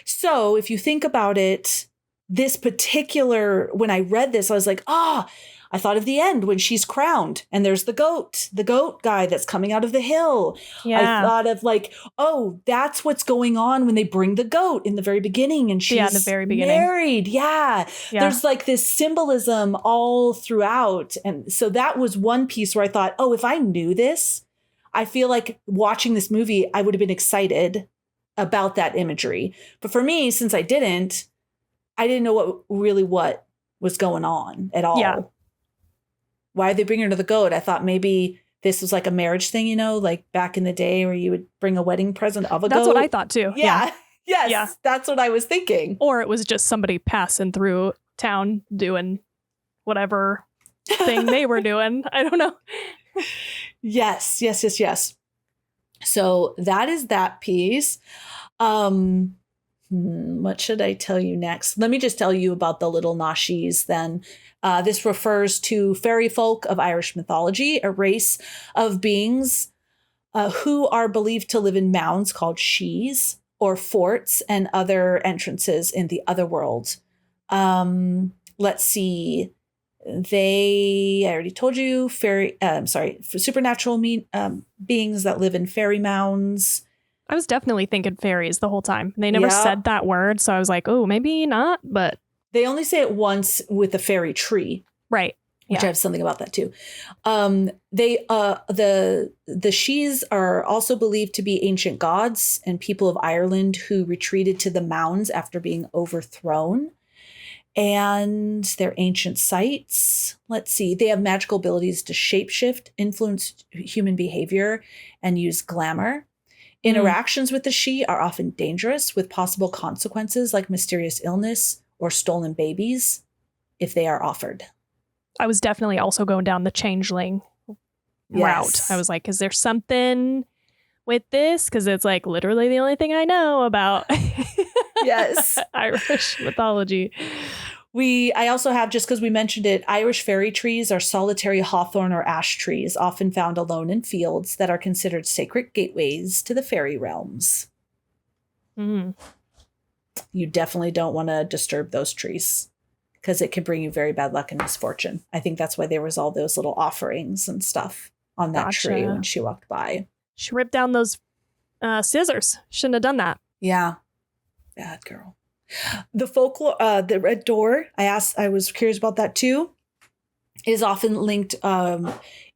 so if you think about it, this particular, when I read this, I was like, I thought of the end when she's crowned and there's the goat guy that's coming out of the hill. Yeah. I thought of like, oh, that's what's going on when they bring the goat in the very beginning and she's in the very beginning. Married. Yeah. There's like this symbolism all throughout. And so that was one piece where I thought, oh, if I knew this, I feel like watching this movie, I would have been excited about that imagery. But for me, since I didn't know what was going on at all. Yeah. Why are they bringing her to the goat? I thought maybe this was like a marriage thing, like back in the day where you would bring a wedding present of a goat. That's what I thought too. Yeah. Yes. Yeah. That's what I was thinking. Or it was just somebody passing through town doing whatever thing they were doing. I don't know. Yes. So that is that piece. What should I tell you next? Let me just tell you about the little Nashies then. This refers to fairy folk of Irish mythology, a race of beings who are believed to live in mounds called shees or forts and other entrances in the other world. Let's see. I already told you, supernatural beings that live in fairy mounds. I was definitely thinking fairies the whole time. They never said that word, so I was like, oh, maybe not, but... They only say it once with the fairy tree. Right. Which I have something about that too. The shees are also believed to be ancient gods and people of Ireland who retreated to the mounds after being overthrown. And they're ancient sites. Let's see. They have magical abilities to shapeshift, influence human behavior, and use glamour. Interactions with the she are often dangerous, with possible consequences like mysterious illness or stolen babies if they are offered. I was definitely also going down the changeling route. I was like, is there something with this because it's like literally the only thing I know about Yes. Irish mythology. I also have, just because we mentioned it, Irish fairy trees are solitary hawthorn or ash trees, often found alone in fields, that are considered sacred gateways to the fairy realms. Mm. You definitely don't want to disturb those trees because it can bring you very bad luck and misfortune. I think that's why there was all those little offerings and stuff on that tree when she walked by. She ripped down those scissors. Shouldn't have done that. Yeah. Bad girl. The folklore, the red door, I was curious about that too, is often linked,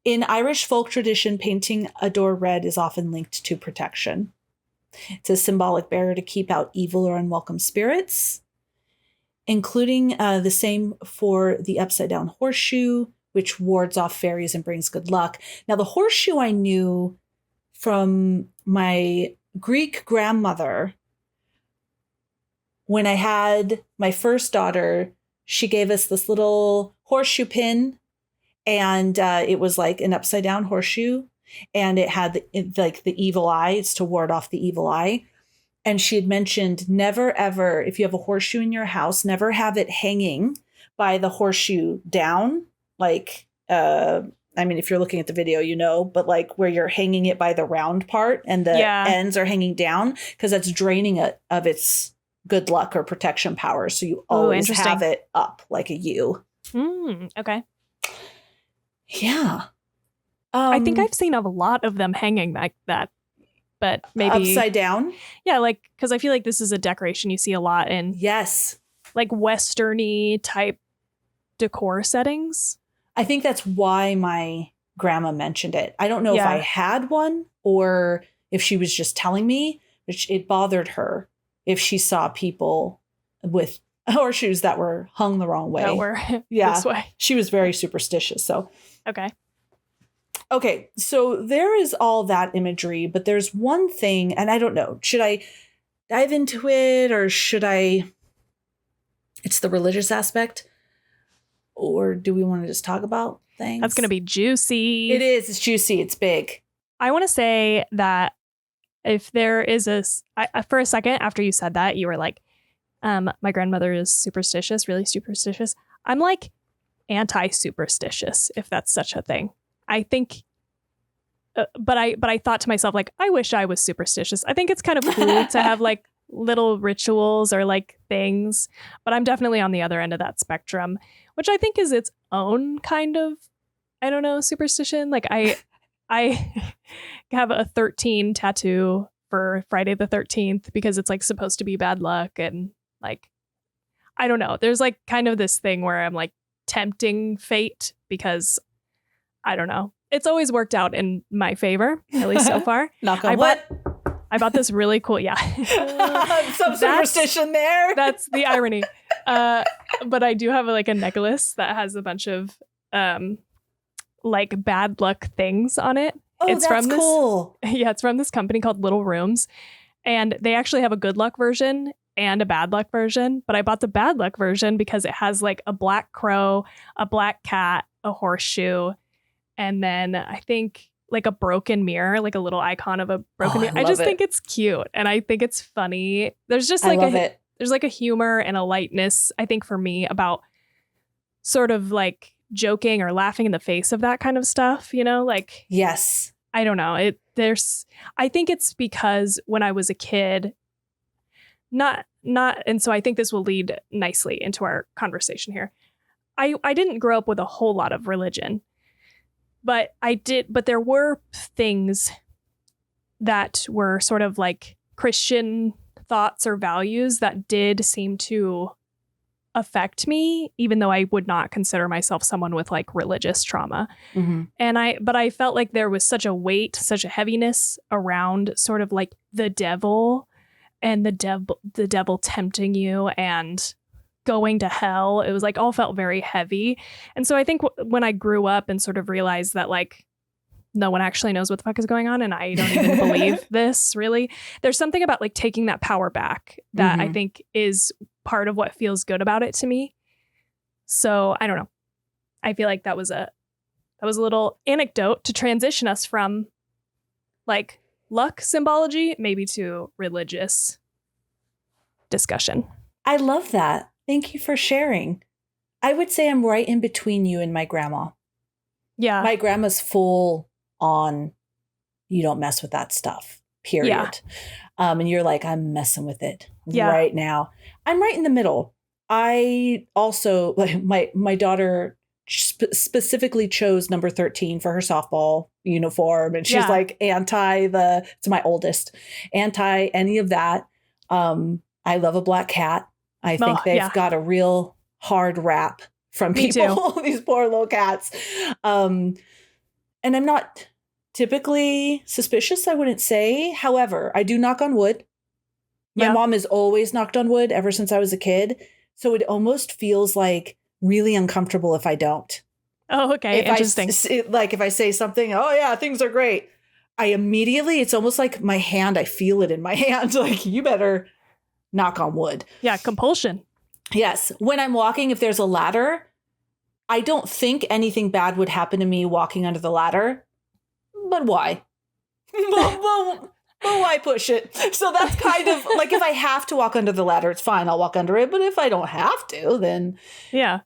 in Irish folk tradition, painting a door red is often linked to protection. It's a symbolic barrier to keep out evil or unwelcome spirits, including the same for the upside down horseshoe, which wards off fairies and brings good luck. Now, the horseshoe I knew from my Greek grandmother. When I had my first daughter, she gave us this little horseshoe pin, and it was like an upside down horseshoe, and it had the evil eye. It's to ward off the evil eye. And she had mentioned never, ever, if you have a horseshoe in your house, never have it hanging by the horseshoe down. Like, if you're looking at the video, but like where you're hanging it by the round part and the ends are hanging down, because that's draining it of its good luck or protection power. So you always have it up like a U. Okay. Yeah. I think I've seen a lot of them hanging like that, but maybe upside down. Yeah, like because I feel like this is a decoration you see a lot in like Western-y type decor settings. I think that's why my grandma mentioned it. I don't know if I had one or if she was just telling me, but it bothered her if she saw people with horseshoes that were hung the wrong way. That were this way. She was very superstitious. So Okay, so there is all that imagery, but there's one thing, and I don't know, should I dive into it or should I? It's the religious aspect, or do we want to just talk about things? That's going to be juicy. It is. It's juicy. It's big. I want to say that if there is for a second after you said that, you were like, my grandmother is superstitious, really superstitious. I'm like anti-superstitious, if that's such a thing. I think, but I thought to myself, like, I wish I was superstitious. I think it's kind of cool to have like little rituals or like things, but I'm definitely on the other end of that spectrum, which I think is its own kind of, I don't know, superstition. Like I have a 13 tattoo for Friday the 13th because it's like supposed to be bad luck. And like, I don't know, there's like kind of this thing where I'm like tempting fate because I don't know. It's always worked out in my favor, at least so far. Knock on wood. I bought this really cool, some superstition there. That's the irony. But I do have like a necklace that has a bunch of like bad luck things on it. Oh, it's that's from cool. It's from this company called Little Rooms. And they actually have a good luck version and a bad luck version. But I bought the bad luck version because it has like a black crow, a black cat, a horseshoe, and then I think like a broken mirror, like a little icon of a broken mirror. I just think it's cute and I think it's funny. There's just like there's like a humor and a lightness, I think, for me about sort of like joking or laughing in the face of that kind of stuff, like, yes, I don't know. I think it's because when I was a kid, and so I think this will lead nicely into our conversation here. I didn't grow up with a whole lot of religion. But there were things that were sort of like Christian thoughts or values that did seem to affect me, even though I would not consider myself someone with like religious trauma. Mm-hmm. But I felt like there was such a weight, such a heaviness around sort of like the devil and the devil tempting you and going to hell. It was like all felt very heavy. And so I think when I grew up and sort of realized that like no one actually knows what the fuck is going on and I don't even believe this really, there's something about like taking that power back that I think is part of what feels good about it to me. So I don't know. I feel like that was a little anecdote to transition us from like luck symbology, maybe to religious discussion. I love that. Thank you for sharing. I would say I'm right in between you and my grandma. Yeah. My grandma's full on, you don't mess with that stuff, period. Yeah. And you're like, I'm messing with it Yeah. right now. I'm right in the middle. I also, like, my daughter specifically chose number 13 for her softball uniform. And she's Yeah. like it's my oldest, anti any of that. I love a black cat. I think they've got a real hard rap from Me people, too. these poor little cats. And I'm not typically suspicious, I wouldn't say. However, I do knock on wood. My mom has always knocked on wood ever since I was a kid. So it almost feels like really uncomfortable if I don't. Oh, okay. Interesting. If I say something, oh yeah, things are great. I immediately, it's almost like my hand, I feel it in my hand. Like, you better knock on wood. Yeah. Compulsion. Yes. When I'm walking, if there's a ladder, I don't think anything bad would happen to me walking under the ladder. But why? well, why push it? So that's kind of like, if I have to walk under the ladder, it's fine. I'll walk under it. But if I don't have to, then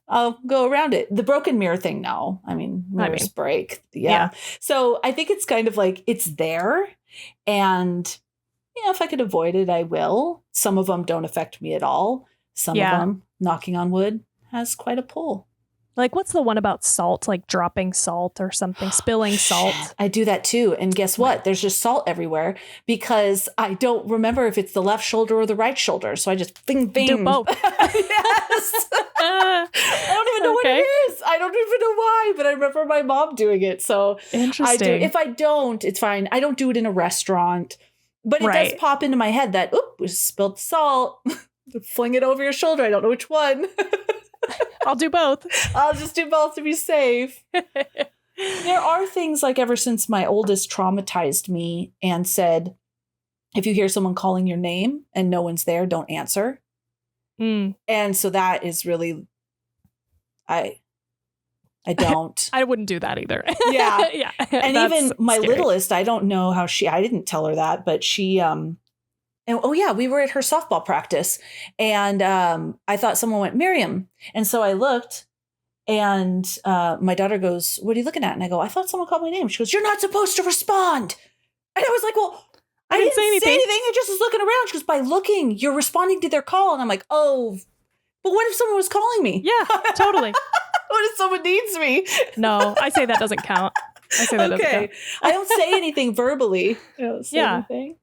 I'll go around it. The broken mirror thing, no. I mean, mirrors break. Yeah. So I think it's kind of like, it's there. And if I could avoid it, I will. Some of them don't affect me at all. Some of them, knocking on wood, has quite a pull. Like, what's the one about salt? Like dropping salt or something, spilling salt. I do that too. And guess what? There's just salt everywhere because I don't remember if it's the left shoulder or the right shoulder. So I just bing, bing. Do both. Yes. I don't even know what it is. I don't even know why, but I remember my mom doing it. So interesting. I do. If I don't, it's fine. I don't do it in a restaurant, but it does pop into my head that, we spilled salt. Fling it over your shoulder. I don't know which one. I'll do both. I'll just do both to be safe. There are things like, ever since my oldest traumatized me and said, if you hear someone calling your name and no one's there, don't answer. And so that is really, I don't. I wouldn't do that either. Yeah. Yeah. And even my littlest, I don't know how I didn't tell her that, but she, and we were at her softball practice and I thought someone went, Miriam. And so I looked and my daughter goes, what are you looking at? And I go, I thought someone called my name. She goes, you're not supposed to respond. And I was like, well, I didn't say anything. I just was looking around. She goes, by looking, you're responding to their call. And I'm like, oh, but what if someone was calling me? Yeah, totally. What if someone needs me? No, I say that doesn't count. Doesn't count. I don't say anything verbally. I don't say anything.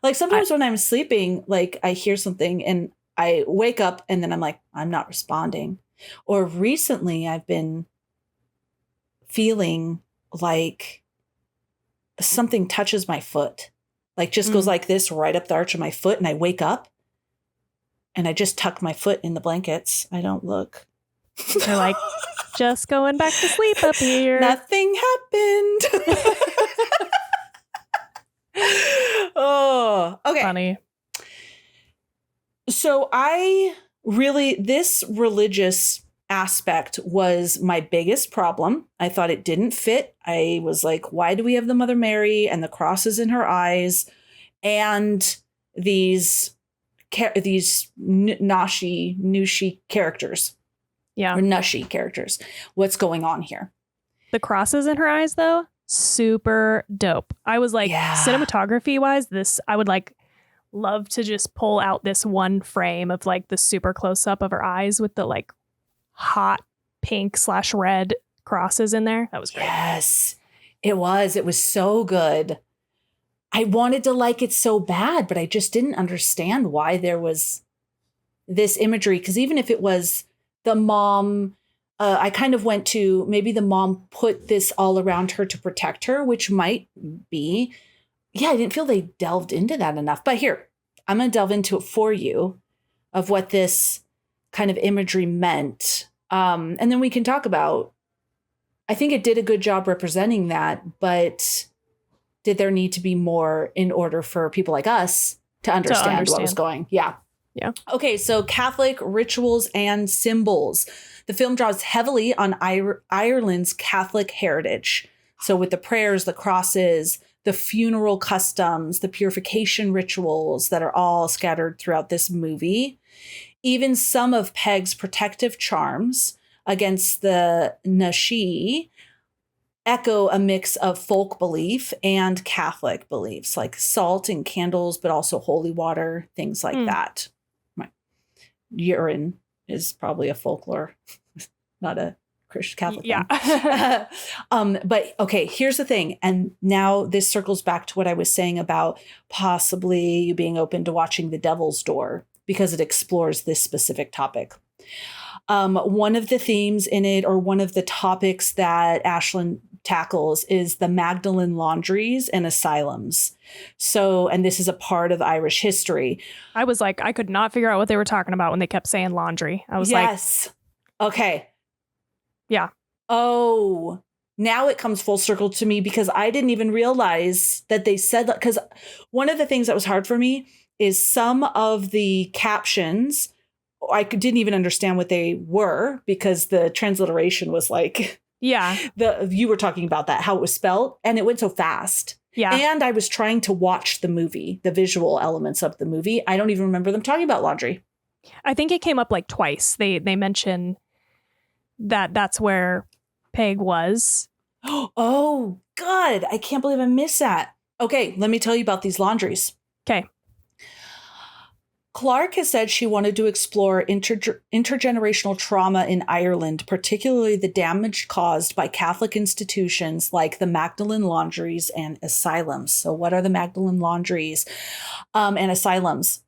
Like sometimes when I'm sleeping, like I hear something and I wake up and then I'm like, I'm not responding. Or recently I've been feeling like something touches my foot, like just goes like this right up the arch of my foot. And I wake up and I just tuck my foot in the blankets. I don't look. They're like, just going back to sleep up here. Nothing happened. Oh, okay. Funny. So this religious aspect was my biggest problem. I thought it didn't fit. I was like, why do we have the Mother Mary and the crosses in her eyes and these Nushi characters? Yeah. Or Nushi characters. What's going on here? The crosses in her eyes, though, super dope. I was like, cinematography wise, I would like love to just pull out this one frame of like the super close up of her eyes with the like hot pink / red crosses in there. That was great. Yes, it was. It was so good. I wanted to like it so bad, but I just didn't understand why there was this imagery. Because even if it was the mom, I kind of went to maybe the mom put this all around her to protect her, which might be. Yeah, I didn't feel they delved into that enough. But here, I'm going to delve into it for you of what this kind of imagery meant. And then we can talk about, I think it did a good job representing that, but did there need to be more in order for people like us to understand what was going? Yeah. Yeah. Okay, so Catholic rituals and symbols. The film draws heavily on Ireland's Catholic heritage. So with the prayers, the crosses, the funeral customs, the purification rituals that are all scattered throughout this movie. Even some of Peg's protective charms against the Nashi echo a mix of folk belief and Catholic beliefs, like salt and candles, but also holy water, things like that. Urine is probably a folklore, not a Christian Catholic thing. Yeah. But okay, here's the thing. And now this circles back to what I was saying about possibly you being open to watching The Devil's Door, because it explores this specific topic. One of the themes in it, or one of the topics that Ashlyn tackles, is the Magdalene laundries and asylums. So, and this is a part of Irish history. I was like, I could not figure out what they were talking about when they kept saying laundry. I was yes. Okay. Yeah. Oh, now it comes full circle to me, because I didn't even realize that they said that. Because one of the things that was hard for me is some of the captions, I didn't even understand what they were, because the transliteration was like, yeah, you were talking about that, how it was spelled, and it went so fast. Yeah. And I was trying to watch the movie, the visual elements of the movie. I don't even remember them talking about laundry. I think it came up like twice. They mention that that's where Peg was. Oh, God. I can't believe I missed that. Okay, let me tell you about these laundries. Okay. Clark has said she wanted to explore intergenerational trauma in Ireland, particularly the damage caused by Catholic institutions like the Magdalene laundries and asylums. So what are the Magdalene laundries and asylums?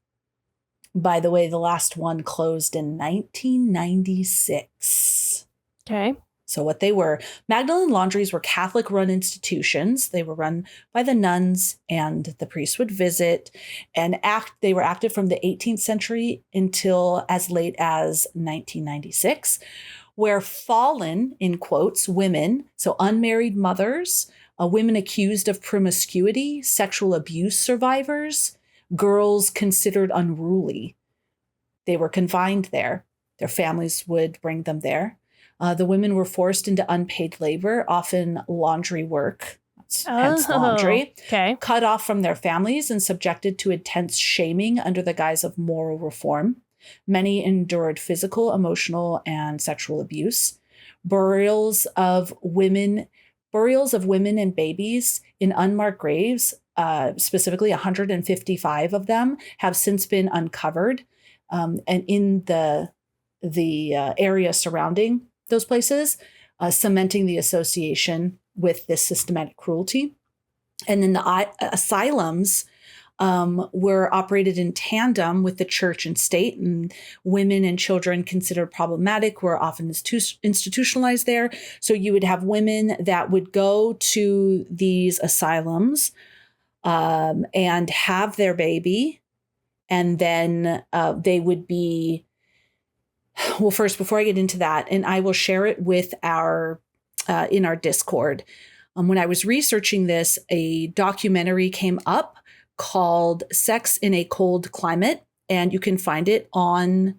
By the way, the last one closed in 1996. Okay. So what they were, Magdalene laundries were Catholic-run institutions. They were run by the nuns, and the priests would visit and they were active from the 18th century until as late as 1996, where fallen, in quotes, women, so unmarried mothers, women accused of promiscuity, sexual abuse survivors, girls considered unruly, they were confined there. Their families would bring them there. The women were forced into unpaid labor, often laundry work, hence laundry, okay. cut off from their families and subjected to intense shaming under the guise of moral reform. Many endured physical, emotional, and sexual abuse. Burials of women and babies in unmarked graves, specifically 155 of them, have since been uncovered. And in the area surrounding those places, cementing the association with this systematic cruelty. And then the asylums were operated in tandem with the church and state, and women and children considered problematic were often institutionalized there. So you would have women that would go to these asylums and have their baby, and then they would be, well, first, before I get into that, and I will share it with in our Discord. When I was researching this, a documentary came up called Sex in a Cold Climate, and you can find it on,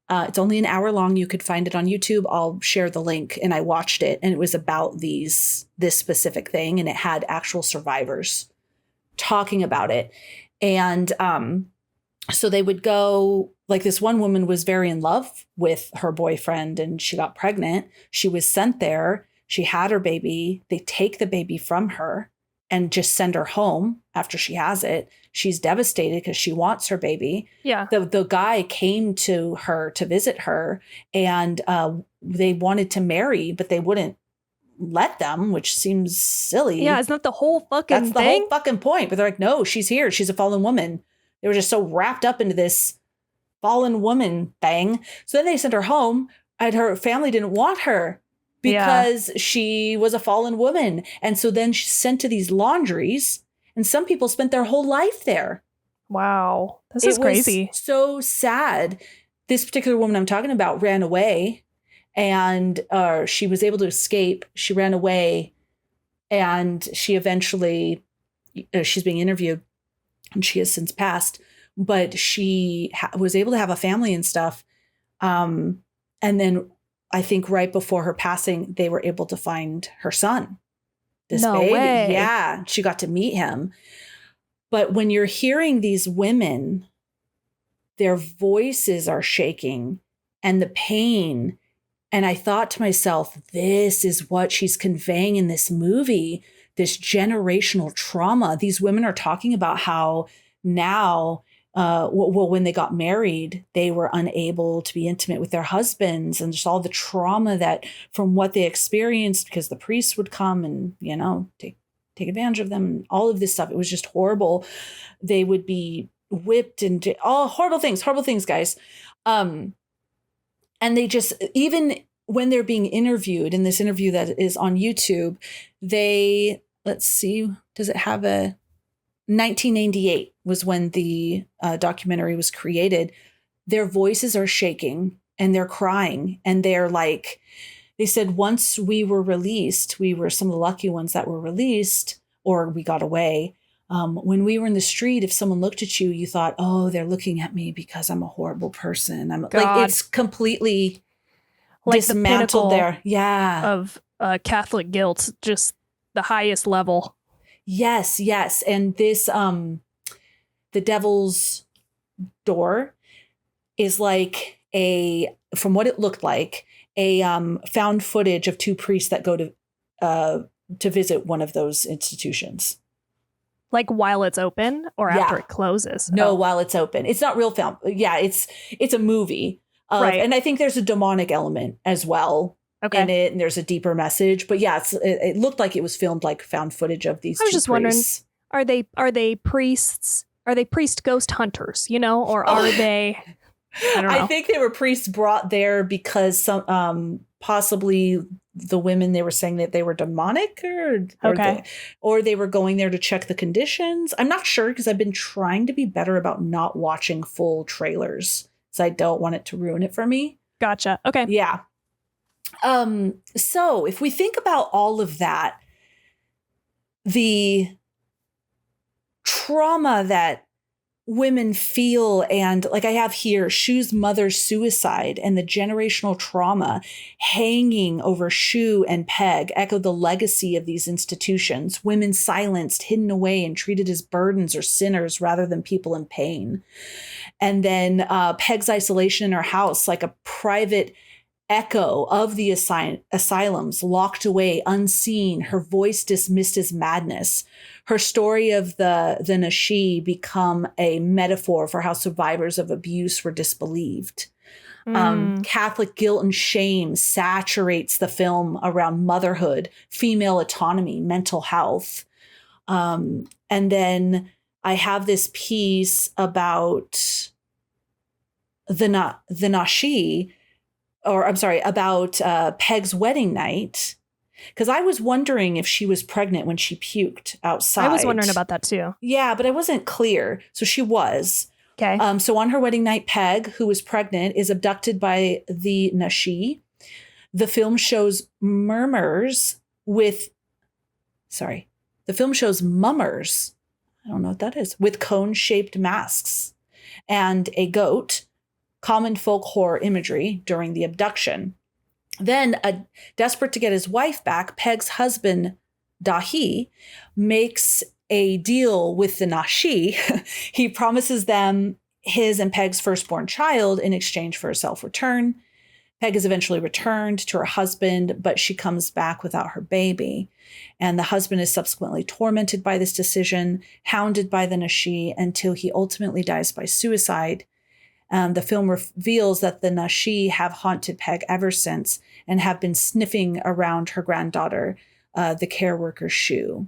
it's only an hour long. You could find it on YouTube. I'll share the link, and I watched it, and it was about this specific thing, and it had actual survivors talking about it. And so they would go, like this one woman was very in love with her boyfriend and she got pregnant. She was sent there. She had her baby. They take the baby from her and just send her home after she has it. She's devastated because she wants her baby. Yeah. The guy came to her to visit her, and they wanted to marry, but they wouldn't let them, which seems silly. Yeah, isn't that the whole fucking thing? That's the whole fucking point. But they're like, no, she's here. She's a fallen woman. They were just so wrapped up into this fallen woman thing. So then they sent her home, and her family didn't want her because she was a fallen woman. And so then she's sent to these laundries, and some people spent their whole life there. Wow. This is crazy. So sad. This particular woman I'm talking about ran away, and she was able to escape. She ran away, and she eventually, she's being interviewed, and she has since passed, but she was able to have a family and stuff. And then I think right before her passing, they were able to find her son. this No baby. way. Yeah, she got to meet him. But when you're hearing these women, their voices are shaking and the pain. And I thought to myself, this is what she's conveying in this movie, this generational trauma. These women are talking about how now, when they got married, they were unable to be intimate with their husbands, and just all the trauma that from what they experienced, because the priests would come and, take advantage of them and all of this stuff. It was just horrible. They would be whipped and all horrible things, guys. And they just, even when they're being interviewed in this interview that is on YouTube, let's see, does it have 1998 was when the documentary was created. Their voices are shaking and they're crying. And they're like, they said, once we were released, we were some of the lucky ones that were released, or we got away. When we were in the street, if someone looked at you, you thought, oh, they're looking at me because I'm a horrible person. Like, it's completely like dismantled the there. Yeah. Of Catholic guilt, just the highest level. Yes. And this, the Devil's Door is like from what it looked like, found footage of two priests that go to visit one of those institutions. Like while it's open or after it closes? No, while it's open. It's not real film. Yeah, it's a movie. Right. And I think there's a demonic element as well in it, and there's a deeper message. But yeah, it looked like it was filmed like found footage of these. I was just priests. Wondering, are they priests? Are they priest ghost hunters? Or are they? I don't know. I think they were priests brought there because some possibly the women, they were saying that they were demonic or they were going there to check the conditions. I'm not sure, because I've been trying to be better about not watching full trailers, because I don't want it to ruin it for me. Gotcha. Okay. Yeah. So if we think about all of that, the trauma that women feel, and like I have here, Shu's mother's suicide and the generational trauma hanging over Shu and Peg echo the legacy of these institutions. Women silenced, hidden away, and treated as burdens or sinners rather than people in pain. And then Peg's isolation in her house, like a private echo of the asylums, locked away, unseen, her voice dismissed as madness. Her story of the Nashi become a metaphor for how survivors of abuse were disbelieved. Catholic guilt and shame saturates the film around motherhood, female autonomy, mental health. And then I have this piece about the Nashi, or I'm sorry, about Peg's wedding night. Because I was wondering if she was pregnant when she puked outside. I was wondering about that too. Yeah, but I wasn't clear. So she was. Okay. So on her wedding night, Peg, who was pregnant, is abducted by the Nashi. The film shows mummers. I don't know what that is. With cone-shaped masks and a goat, common folk horror imagery during the abduction. Then, desperate to get his wife back, Peg's husband, Dahi, makes a deal with the Nashi. He promises them his and Peg's firstborn child in exchange for a self-return. Peg is eventually returned to her husband, but she comes back without her baby. And the husband is subsequently tormented by this decision, hounded by the Nashi, until he ultimately dies by suicide. The film reveals that the Nashi have haunted Peg ever since and have been sniffing around her granddaughter, the care worker Shu.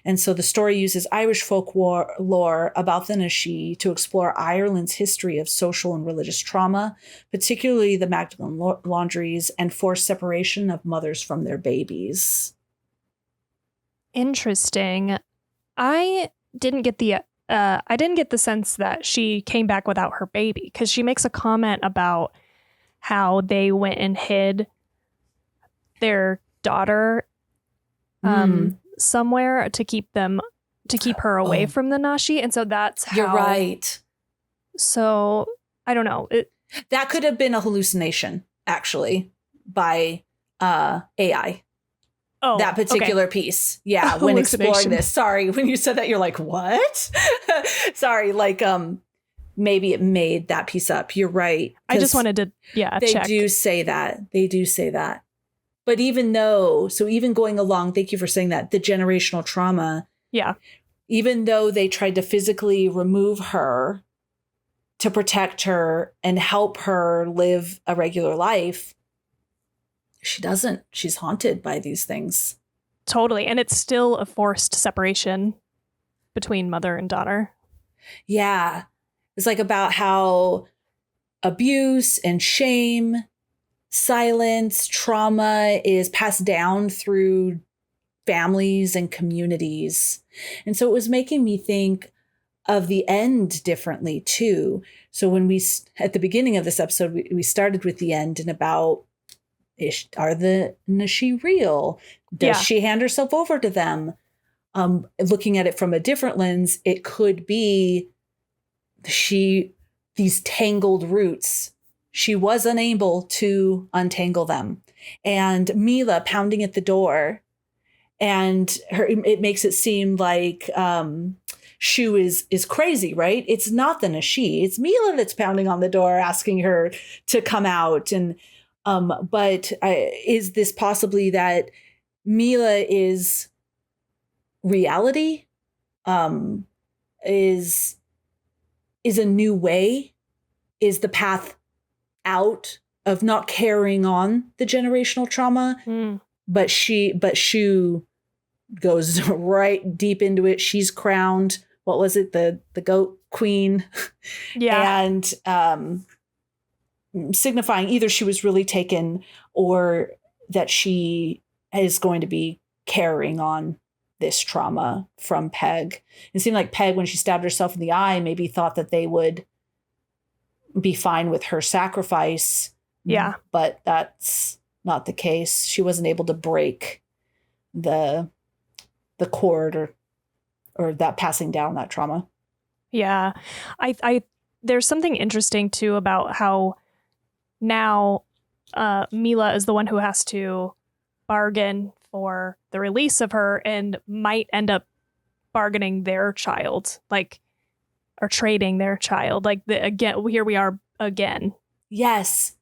And so the story uses Irish folklore about the Nashi to explore Ireland's history of social and religious trauma, particularly the Magdalene laundries and forced separation of mothers from their babies. Interesting. I didn't get the sense that she came back without her baby, because she makes a comment about how they went and hid their daughter somewhere to keep her away from the Nashi. And so that's how. You're right. So I don't know. That could have been a hallucination, actually, by AI. Oh, that particular piece. Yeah, when exploring Hallucination. this. Sorry, when you said that, you're like, what? Sorry, like maybe it made that piece up. You're right. I just 'cause wanted to, they check. do say that. They do say that. But even going along, thank you for saying that, the generational trauma, Yeah. even though they tried to physically remove her to protect her and help her live a regular life, she doesn't. She's haunted by these things. Totally. And it's still a forced separation between mother and daughter. Yeah. It's like about how abuse and shame, silence, trauma is passed down through families and communities. And so it was making me think of the end differently too. So when at the beginning of this episode, we started with the end and about, is she real? Does she hand herself over to them? Looking at it from a different lens, it could be these tangled roots. She was unable to untangle them. And Mila pounding at the door, and it makes it seem like Shu is crazy, right? It's not the Nashi. It's Mila that's pounding on the door, asking her to come out. And but is this possibly that Mila is reality? Is a new way? Is the path out of not carrying on the generational trauma? But Shu goes right deep into it. She's crowned. What was it? The goat queen. Yeah. And signifying either she was really taken or that she is going to be carrying on this trauma from Peg. It seemed like Peg, when she stabbed herself in the eye, maybe thought that they would be fine with her sacrifice. Yeah. But that's not the case. She wasn't able to break the cord or that passing down that trauma. Yeah. I there's something interesting too about how now Mila is the one who has to bargain for the release of her and might end up bargaining their child, like, or trading their child. Like, again, here we are again. Yes.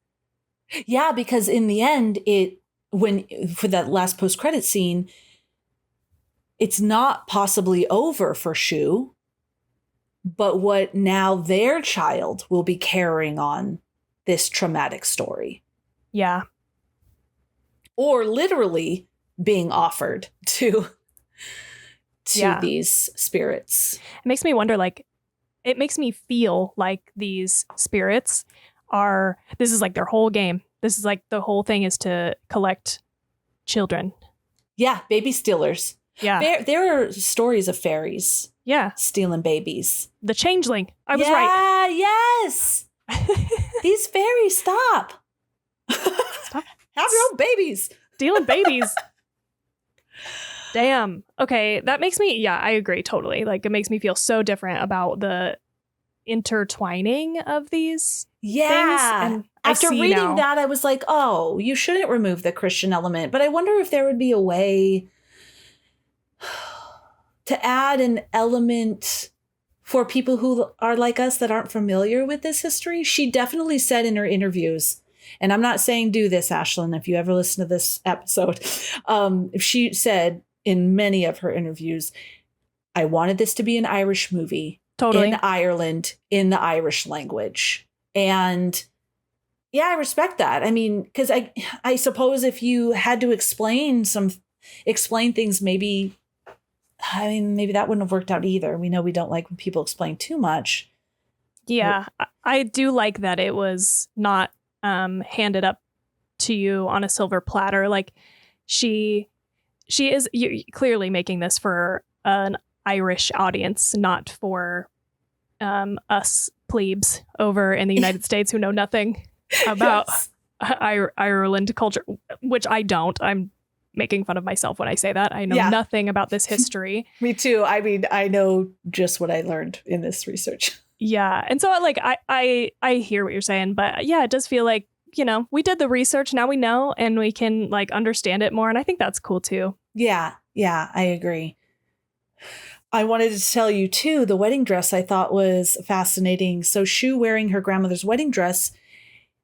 Yeah, because in the end, for that last post-credit scene, it's not possibly over for Shu, but what now their child will be carrying on this traumatic story. Yeah. Or literally being offered to these spirits. It makes me wonder, like, it makes me feel like these spirits this is like their whole game. This is like the whole thing is to collect children. Yeah, baby stealers. Yeah. There are stories of fairies. Yeah. Stealing babies. The changeling. I was right. Yes. These fairies, stop. Stop. Have your own babies. Stealing babies. Damn. Okay. That makes me, I agree totally. Like, it makes me feel so different about the intertwining of these things. And after reading that, I was like, oh, you shouldn't remove the Christian element. But I wonder if there would be a way to add an element for people who are like us that aren't familiar with this history. She definitely said in her interviews, and I'm not saying do this, Ashlyn, if you ever listen to this episode, she said in many of her interviews, I wanted this to be an Irish movie. Totally. In Ireland, in the Irish language. And yeah, I respect that. I mean, because I suppose if you had to explain things, maybe that wouldn't have worked out either. We know we don't like when people explain too much. Yeah, I do like that it was not handed up to you on a silver platter. Like, she is clearly making this for an Irish audience, not for us plebes over in the United States who know nothing about Ireland culture, which I don't. I'm making fun of myself when I say that. I know nothing about this history. Me too. I mean, I know just what I learned in this research. Yeah. And so, like, I hear what you're saying, but yeah, it does feel like we did the research. Now we know, and we can like understand it more. And I think that's cool too. Yeah, I agree. I wanted to tell you too, the wedding dress I thought was fascinating. So Shu wearing her grandmother's wedding dress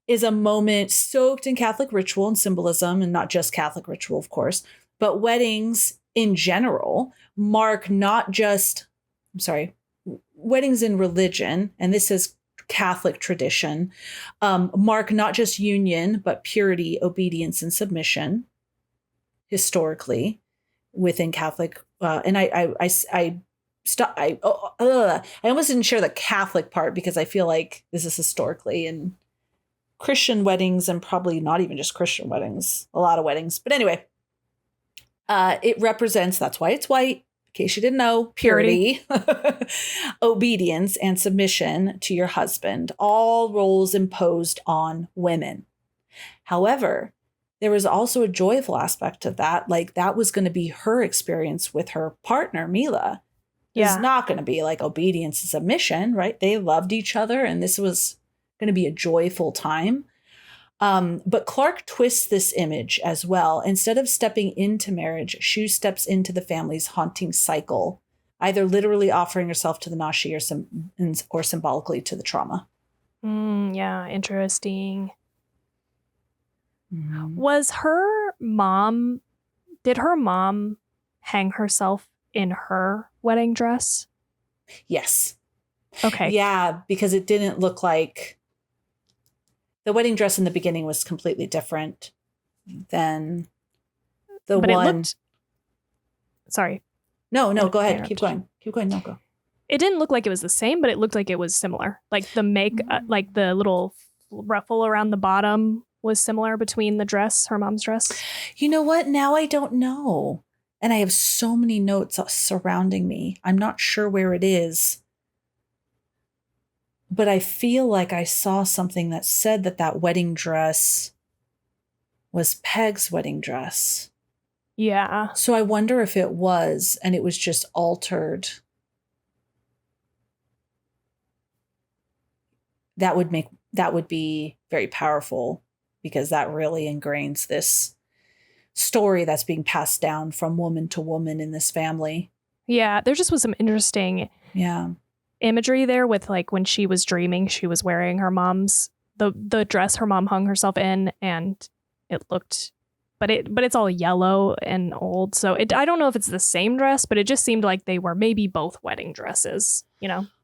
is a moment soaked in Catholic ritual and symbolism, and not just Catholic ritual, of course, but weddings in general mark not just, weddings in religion, and this is Catholic tradition, mark not just union, but purity, obedience, and submission historically within Catholic. And I almost didn't share the Catholic part because I feel like this is historically in Christian weddings, and probably not even just Christian weddings, a lot of weddings. But anyway, it represents, that's why it's white, in case you didn't know, purity, obedience, and submission to your husband, all roles imposed on women. However, there was also a joyful aspect of that. Like that was going to be her experience with her partner, Mila. It's not going to be like obedience and submission, right? They loved each other, and this was going to be a joyful time. But Clark twists this image as well. Instead of stepping into marriage, Shu steps into the family's haunting cycle, either literally offering herself to the nashi or symbolically to the trauma. Yeah, interesting. Mm-hmm. Did her mom hang herself in her wedding dress? Yes. Okay. Yeah, because it didn't look like the wedding dress in the beginning was completely different than the one. Sorry. No, go ahead. Keep going. No, go. It didn't look like it was the same, but it looked like it was similar. Like like the little ruffle around the bottom was similar between the dress, her mom's dress. You know what? Now I don't know. And I have so many notes surrounding me. I'm not sure where it is. But I feel like I saw something that said that wedding dress was Peg's wedding dress. Yeah. So I wonder if it was, and it was just altered. That would be very powerful, because that really ingrains this story that's being passed down from woman to woman in this family. Yeah, there just was some interesting imagery there with like when she was dreaming, she was wearing her mom's the dress her mom hung herself in, and it looked, but it's all yellow and old. So I don't know if it's the same dress, but it just seemed like they were maybe both wedding dresses,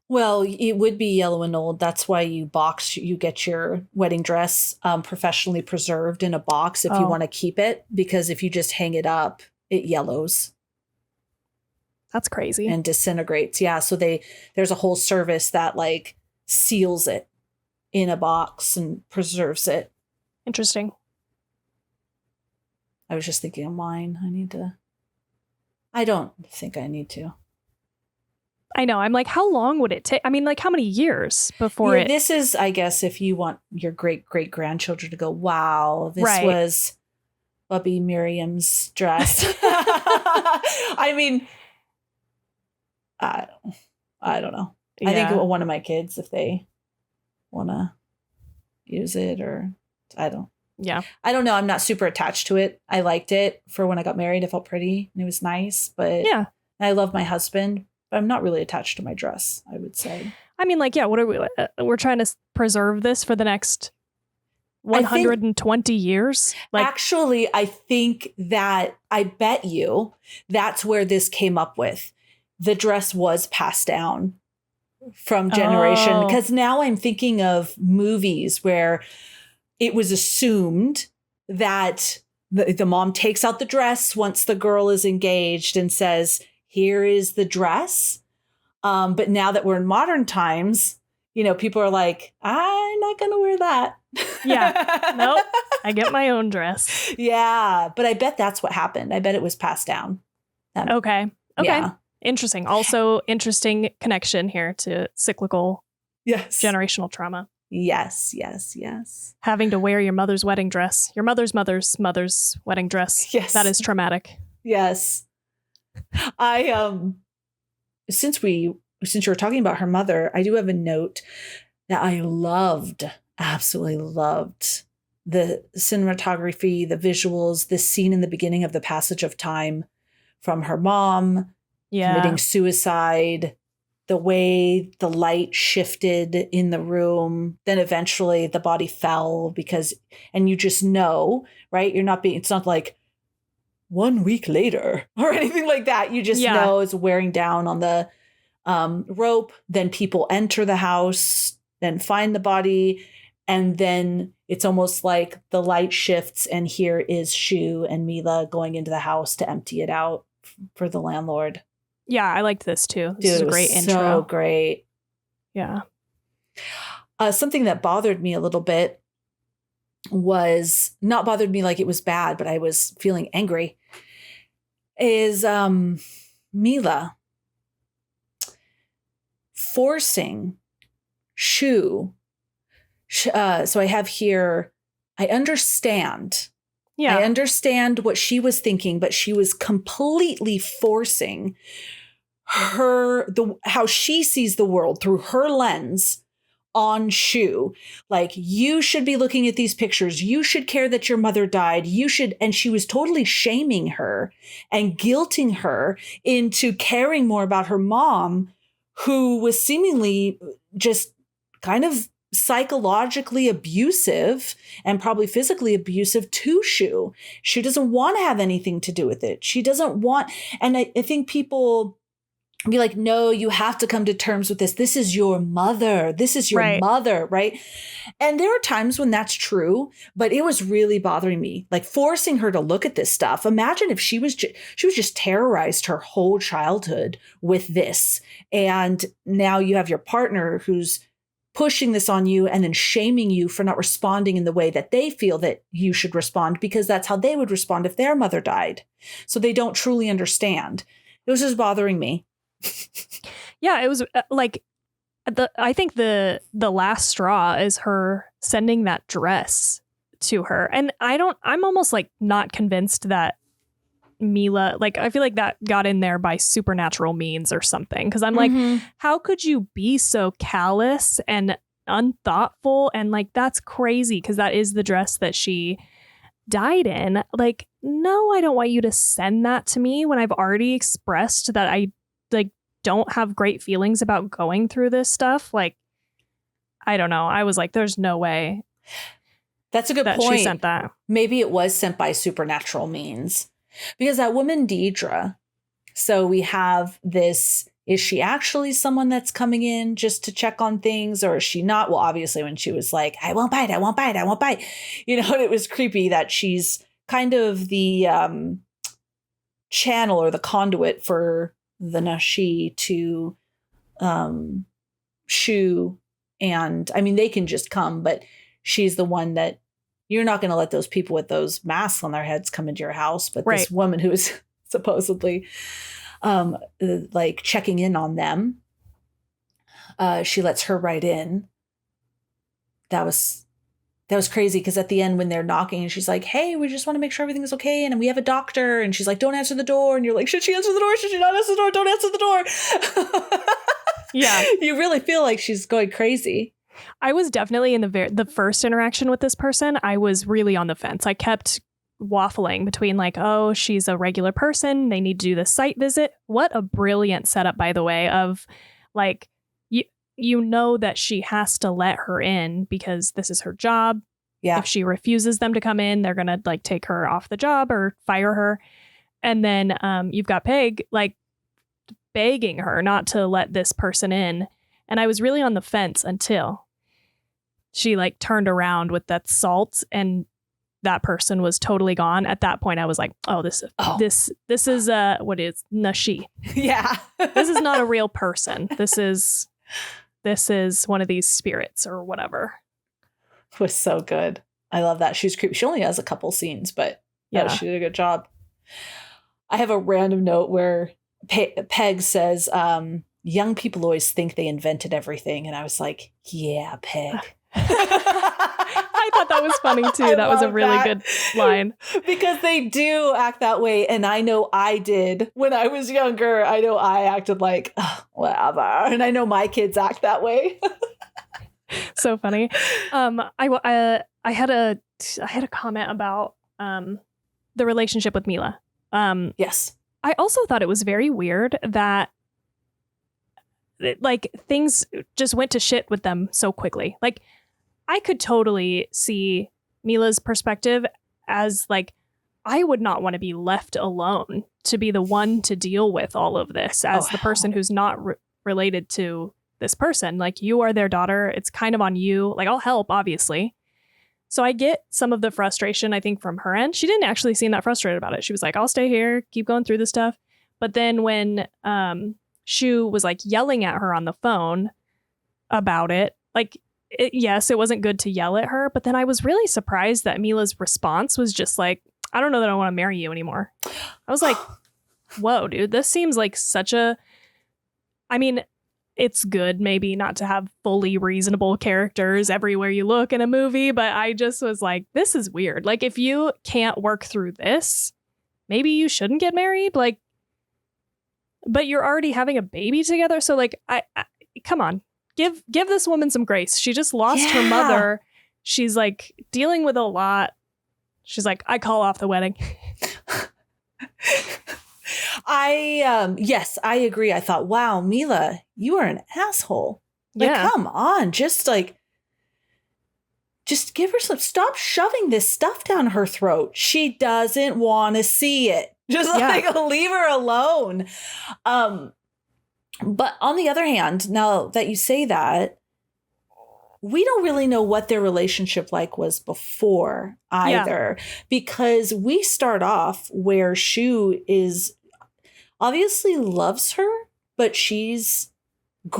Well, it would be yellow and old. That's why you get your wedding dress professionally preserved in a box if you want to keep it, because if you just hang it up, it yellows. That's crazy. And disintegrates. Yeah. So there's a whole service that like seals it in a box and preserves it. Interesting. I was just thinking of mine. I don't think I need to. I know. I'm like, how long would it take? I mean, like, how many years before it? This is, I guess, if you want your great-great-grandchildren to go, wow, this was Bubby Miriam's dress. I mean, I don't know. Yeah. I think one of my kids, if they want to use it, or I don't know. I'm not super attached to it. I liked it for when I got married. It felt pretty and it was nice, but I love my husband. But I'm not really attached to my dress, I would say. I mean, like, what are we? We're trying to preserve this for the next 120 years. Like, actually, I think that I bet you that's where this came up with. The dress was passed down from generation, because now I'm thinking of movies where it was assumed that the mom takes out the dress once the girl is engaged and says, here is the dress. But now that we're in modern times, people are like, I'm not going to wear that. Yeah. Nope. I get my own dress. Yeah. But I bet that's what happened. I bet it was passed down. Okay. Yeah. Interesting. Also interesting connection here to cyclical generational trauma. Yes. Having to wear your mother's wedding dress, your mother's wedding dress. Yes. That is traumatic. Yes. Since you were talking about her mother, I do have a note that I absolutely loved the cinematography, the visuals, this scene in the beginning of The Passage of Time from her mom committing suicide, the way the light shifted in the room, then eventually the body fell and you just know, right? It's not like 1 week later or anything like that. You just know it's wearing down on the rope. Then people enter the house, then find the body. And then it's almost like the light shifts and here is Shu and Mila going into the house to empty it out for the landlord. Yeah, I liked this too. This Dude, is a great intro. So great. Yeah. Something that bothered me a little bit was not bothered me like it was bad, but I was feeling angry, is Mila forcing Shu. So I have here, I understand. Yeah. I understand what she was thinking, but she was completely forcing how she sees the world through her lens on Shu. Like, you should be looking at these pictures. You should care that your mother died. And she was totally shaming her and guilting her into caring more about her mom, who was seemingly just kind of psychologically abusive and probably physically abusive to Shu. She doesn't want to have anything to do with it. She doesn't want, and I think people be like, no, you have to come to terms with this. This is your mother. This is your mother, right? And there are times when that's true, but it was really bothering me, like forcing her to look at this stuff. Imagine if she was just terrorized her whole childhood with this. And now you have your partner who's pushing this on you and then shaming you for not responding in the way that they feel that you should respond, because that's how they would respond if their mother died. So they don't truly understand. It was just bothering me. Yeah, it was like I think the last straw is her sending that dress to her. And I'm almost like not convinced that Mila, like, I feel like that got in there by supernatural means or something. Cause I'm like, how could you be so callous and unthoughtful? And like, that's crazy. Cause that is the dress that she died in. Like, no, I don't want you to send that to me when I've already expressed that I like don't have great feelings about going through this stuff. Like, I don't know. I was like, there's no way. That's a good point. She sent that. Maybe it was sent by supernatural means. Because that woman, Deidre, so we have this, is she actually someone that's coming in just to check on things, or is she not? Well, obviously when she was like, I won't bite, I won't bite, I won't bite. You know, and it was creepy that she's kind of the channel or the conduit for the Nashi to Shu. And I mean, they can just come, but she's the one that, you're not going to let those people with those masks on their heads come into your house. But this woman who is supposedly like checking in on them, she lets her right in. That was crazy, because at the end when they're knocking and she's like, hey, we just want to make sure everything is okay. And we have a doctor. And she's like, don't answer the door. And you're like, should she answer the door? Should she not answer the door? Don't answer the door. Yeah. You really feel like she's going crazy. I was definitely in the first interaction with this person. I was really on the fence. I kept waffling between like, oh, she's a regular person. They need to do the site visit. What a brilliant setup, by the way, of like, you know that she has to let her in because this is her job. Yeah. If she refuses them to come in, they're going to like take her off the job or fire her. And then you've got Peg like begging her not to let this person in. And I was really on the fence until she like turned around with that salt and that person was totally gone. At that point, I was like, oh, this is what is Nashi? Yeah. This is not a real person. This is one of these spirits or whatever. It was so good. I love that. She's creepy. She only has a couple scenes, but yeah, she did a good job. I have a random note where Peg says, young people always think they invented everything. And I was like, yeah, Peg. I thought that was funny too. That was a really good line. Because they do act that way. And I know I did when I was younger. I know I acted like, oh, whatever. And I know my kids act that way. So funny. I had a I had a comment about the relationship with Mila. Yes. I also thought it was very weird that like things just went to shit with them so quickly. Like I could totally see Mila's perspective as like, I would not want to be left alone to be the one to deal with all of this as the person who's not related to this person. Like you are their daughter. It's kind of on you. Like I'll help, obviously. So I get some of the frustration, I think, from her end. She didn't actually seem that frustrated about it. She was like, I'll stay here, keep going through the stuff. But then when Shu was like yelling at her on the phone about it, like, yes, it wasn't good to yell at her. But then I was really surprised that Mila's response was just like, I don't know that I want to marry you anymore. I was like, whoa, dude, this seems like such a, I mean, it's good maybe not to have fully reasonable characters everywhere you look in a movie, but I just was like, this is weird. Like if you can't work through this, maybe you shouldn't get married. Like, but you're already having a baby together. So like, I come on, give this woman some grace. She just lost her mother. She's like dealing with a lot. She's like, I call off the wedding. Yes, I agree. I thought, wow, Mila, you are an asshole. Like, come on. Just give her some, stop shoving this stuff down her throat. She doesn't want to see it. Just like leave her alone. But on the other hand, now that you say that, we don't really know what their relationship was before either, because we start off where Shu is obviously loves her, but she's, I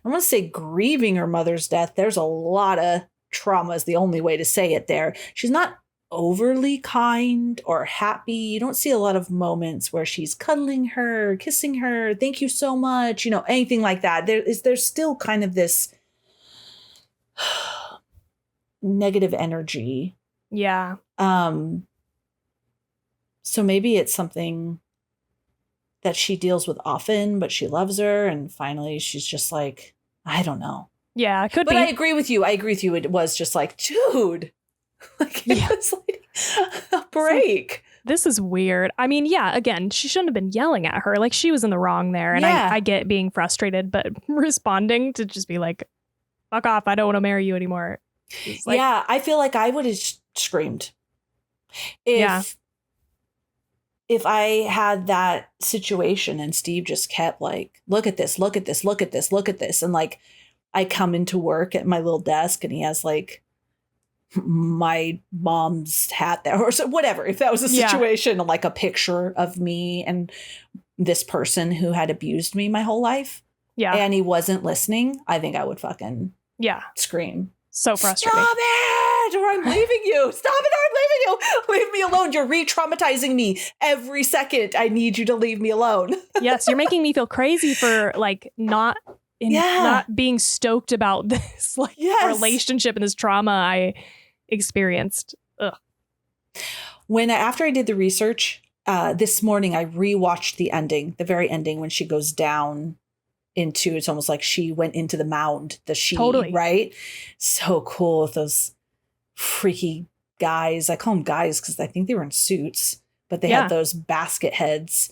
want to say grieving her mother's death. There's a lot of trauma is the only way to say it there. She's not overly kind or happy. You don't see a lot of moments where she's cuddling her, kissing her, thank you so much, anything like that. There's still kind of this negative energy. Yeah. So maybe it's something that she deals with often, but she loves her. And finally, she's just like, I don't know. Yeah, it could be. But I agree with you. It was just like, dude, it's like a break. This is weird. I mean, again, she shouldn't have been yelling at her. Like she was in the wrong there. And I get being frustrated, but responding to just be like, fuck off. I don't want to marry you anymore. Like, I feel like I would have screamed. If I had that situation and Steve just kept like, look at this, look at this, look at this, look at this. And like, I come into work at my little desk and he has like my mom's hat there or whatever. If that was a situation, like a picture of me and this person who had abused me my whole life. Yeah. And he wasn't listening, I think I would fucking scream. So frustrating. Stop it! Or I'm leaving you. Stop it! Or I'm leaving you. Leave me alone. You're re-traumatizing me every second. I need you to leave me alone. Yes, you're making me feel crazy for like not being stoked about this relationship and this trauma I experienced. Ugh. After I did the research this morning, I rewatched the ending, the very ending when she goes down into, it's almost like she went into the mound, totally. Right? So cool with those freaky guys. I call them guys because I think they were in suits, but they had those basket heads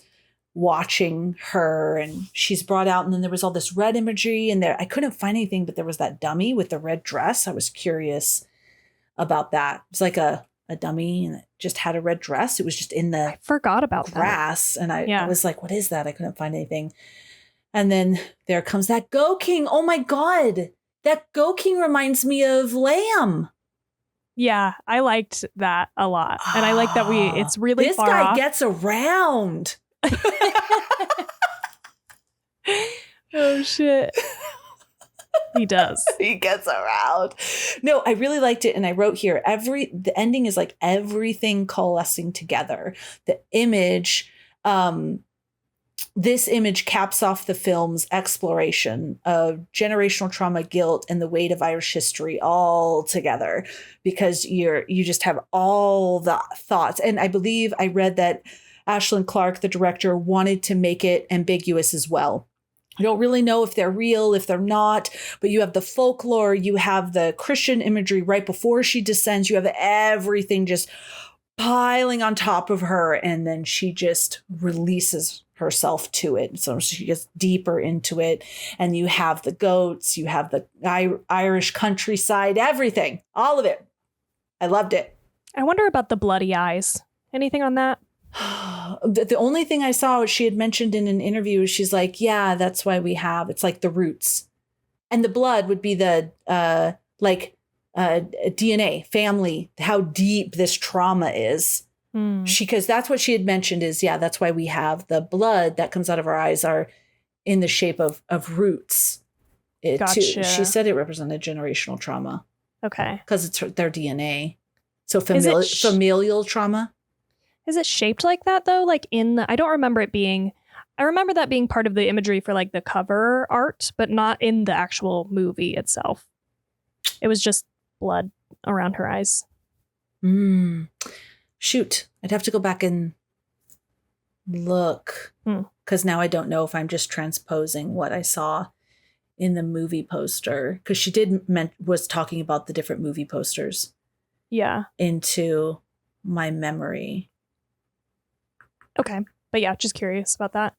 watching her and she's brought out. And then there was all this red imagery and there, I couldn't find anything, but there was that dummy with the red dress. I was curious about that. It was like a dummy and it just had a red dress. It was just in the I forgot about grass. That. And I was like, what is that? I couldn't find anything. And then there comes that Go King. Oh my God. That Go King reminds me of Lamb. Yeah, I liked that a lot. And I like that it's really this far guy off. Gets around. Oh shit. He does. He gets around. No, I really liked it. And I wrote here, the ending is like everything coalescing together. The image, this image caps off the film's exploration of generational trauma, guilt, and the weight of Irish history all together, because you just have all the thoughts. And I believe I read that Ashlyn Clark, the director, wanted to make it ambiguous as well. You don't really know if they're real, if they're not, but you have the folklore, you have the Christian imagery right before she descends, you have everything just piling on top of her, and then she just releases herself to it. So she gets deeper into it, and you have the goats, you have the Irish countryside, everything, all of it. I loved it. I wonder about the bloody eyes. Anything on that? The only thing I saw she had mentioned in an interview, she's like, yeah, that's why we have, it's like the roots. And the blood would be the DNA, family, how deep this trauma is. Because that's what she had mentioned is, yeah, that's why we have the blood that comes out of our eyes are in the shape of roots. Gotcha. Too. She said it represented generational trauma. Okay. Because it's their DNA. So familial trauma. Is it shaped like that though? Like I don't remember it being, I remember that being part of the imagery for like the cover art, but not in the actual movie itself. It was just blood around her eyes. Shoot. I'd have to go back and look because now I don't know if I'm just transposing what I saw in the movie poster, because she was talking about the different movie posters. Yeah. Into my memory. Okay. But yeah, just curious about that.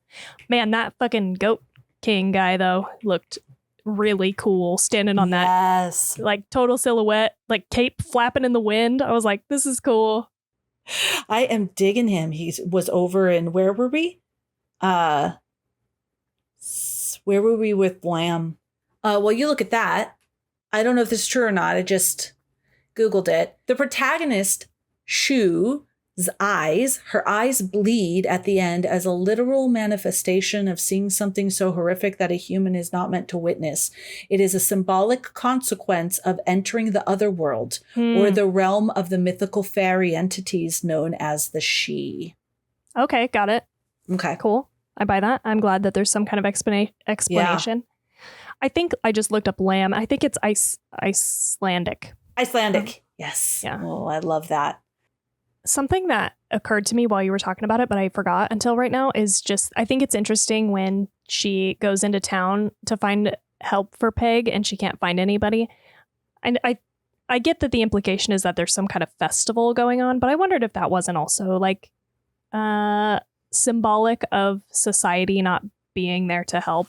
Man, that fucking goat king guy though looked really cool standing on that like total silhouette, like cape flapping in the wind. I was like, this is cool. I am digging him. He was over in, where were we? Where were we with Lamb? Well, you look at that. I don't know if this is true or not. I just Googled it. The protagonist, Shu's eyes, her eyes bleed at the end as a literal manifestation of seeing something so horrific that a human is not meant to witness. It is a symbolic consequence of entering the other world or the realm of the mythical fairy entities known as the She. Okay, got it. Okay. Cool. I buy that. I'm glad that there's some kind of explanation. Yeah. I think I just looked up lamb. I think it's Icelandic. Icelandic. Yes. Yeah. Oh, I love that. Something that occurred to me while you were talking about it, but I forgot until right now, is just, I think it's interesting when she goes into town to find help for Peg and she can't find anybody. And I get that the implication is that there's some kind of festival going on, but I wondered if that wasn't also like symbolic of society not being there to help,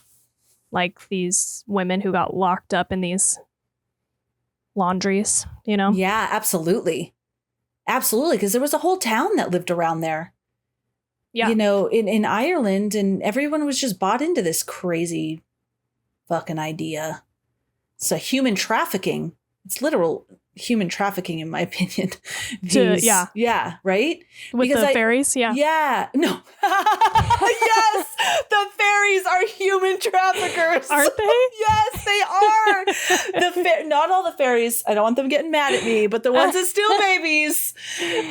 like these women who got locked up in these laundries, you know? Yeah, absolutely. Absolutely, because there was a whole town that lived around there. Yeah. You know, in Ireland, and everyone was just bought into this crazy fucking idea. So human trafficking. It's literal human trafficking, in my opinion. Yeah, right? With because the fairies, yeah. Yeah. No. Yes, the fairies are human traffickers. Aren't they? Yes, they are. Not all the fairies. I don't want them getting mad at me, but the ones that steal babies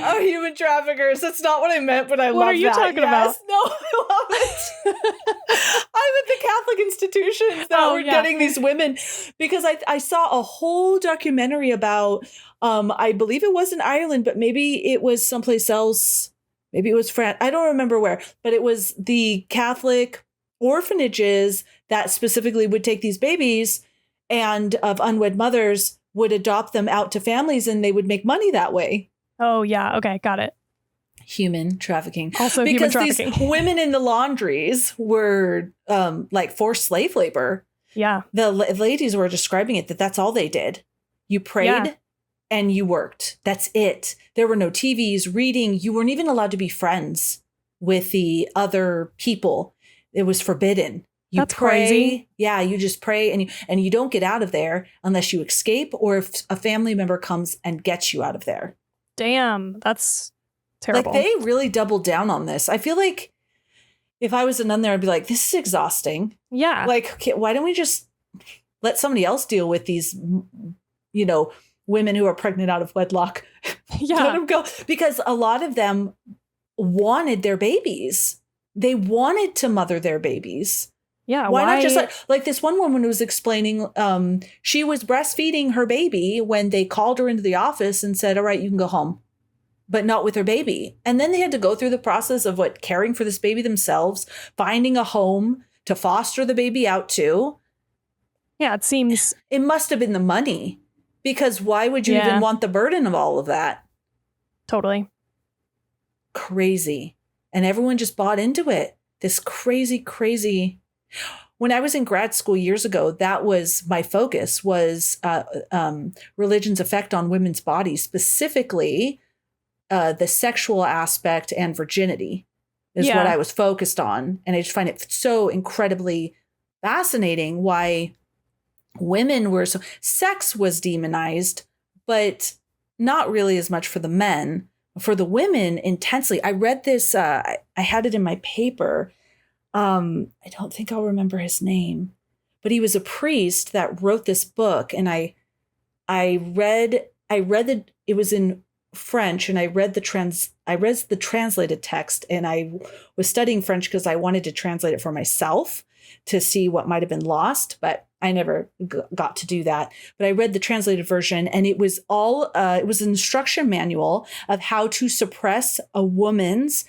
are human traffickers. That's not what I meant, but I love that. What are you talking about? No, I love it. I'm at the Catholic institutions that were getting these women, because I saw a whole documentary about, I believe it was in Ireland, but maybe it was someplace else. Maybe it was France. I don't remember where, but it was the Catholic orphanages that specifically would take these babies and of unwed mothers would adopt them out to families, and they would make money that way. Oh, yeah. Okay. Got it. Human trafficking. Also human trafficking. These women in the laundries were like forced slave labor. Yeah. The ladies were describing it that's all they did. You prayed and you worked. That's it. There were no TVs, reading. You weren't even allowed to be friends with the other people. It was forbidden. You That's pray. Crazy. Yeah, you just pray and you don't get out of there unless you escape or if a family member comes and gets you out of there. Damn, that's terrible. Like, they really doubled down on this. I feel like if I was a nun there, I'd be like, this is exhausting. Yeah. Like, okay, why don't we just let somebody else deal with these, you know, women who are pregnant out of wedlock? Yeah. Let them go. Because a lot of them wanted their babies. They wanted to mother their babies. Yeah. Why not just like this one woman was explaining, she was breastfeeding her baby when they called her into the office and said, all right, you can go home, but not with her baby. And then they had to go through the process of caring for this baby themselves, finding a home to foster the baby out to. Yeah, it seems. It must have been the money, because why would you even want the burden of all of that? Totally. Crazy. And everyone just bought into it. This crazy, crazy. When I was in grad school years ago, that was my focus, was religion's effect on women's bodies, specifically the sexual aspect and virginity is what I was focused on. And I just find it so incredibly fascinating why women were so, sex was demonized, but not really as much for the men. For the women, intensely. I read this, I had it in my paper. I don't think I'll remember his name, but he was a priest that wrote this book. And I read it was in French, and I read the translated text, and I was studying French because I wanted to translate it for myself to see what might have been lost, but I never got to do that. But I read the translated version, and it was it was an instruction manual of how to suppress a woman's,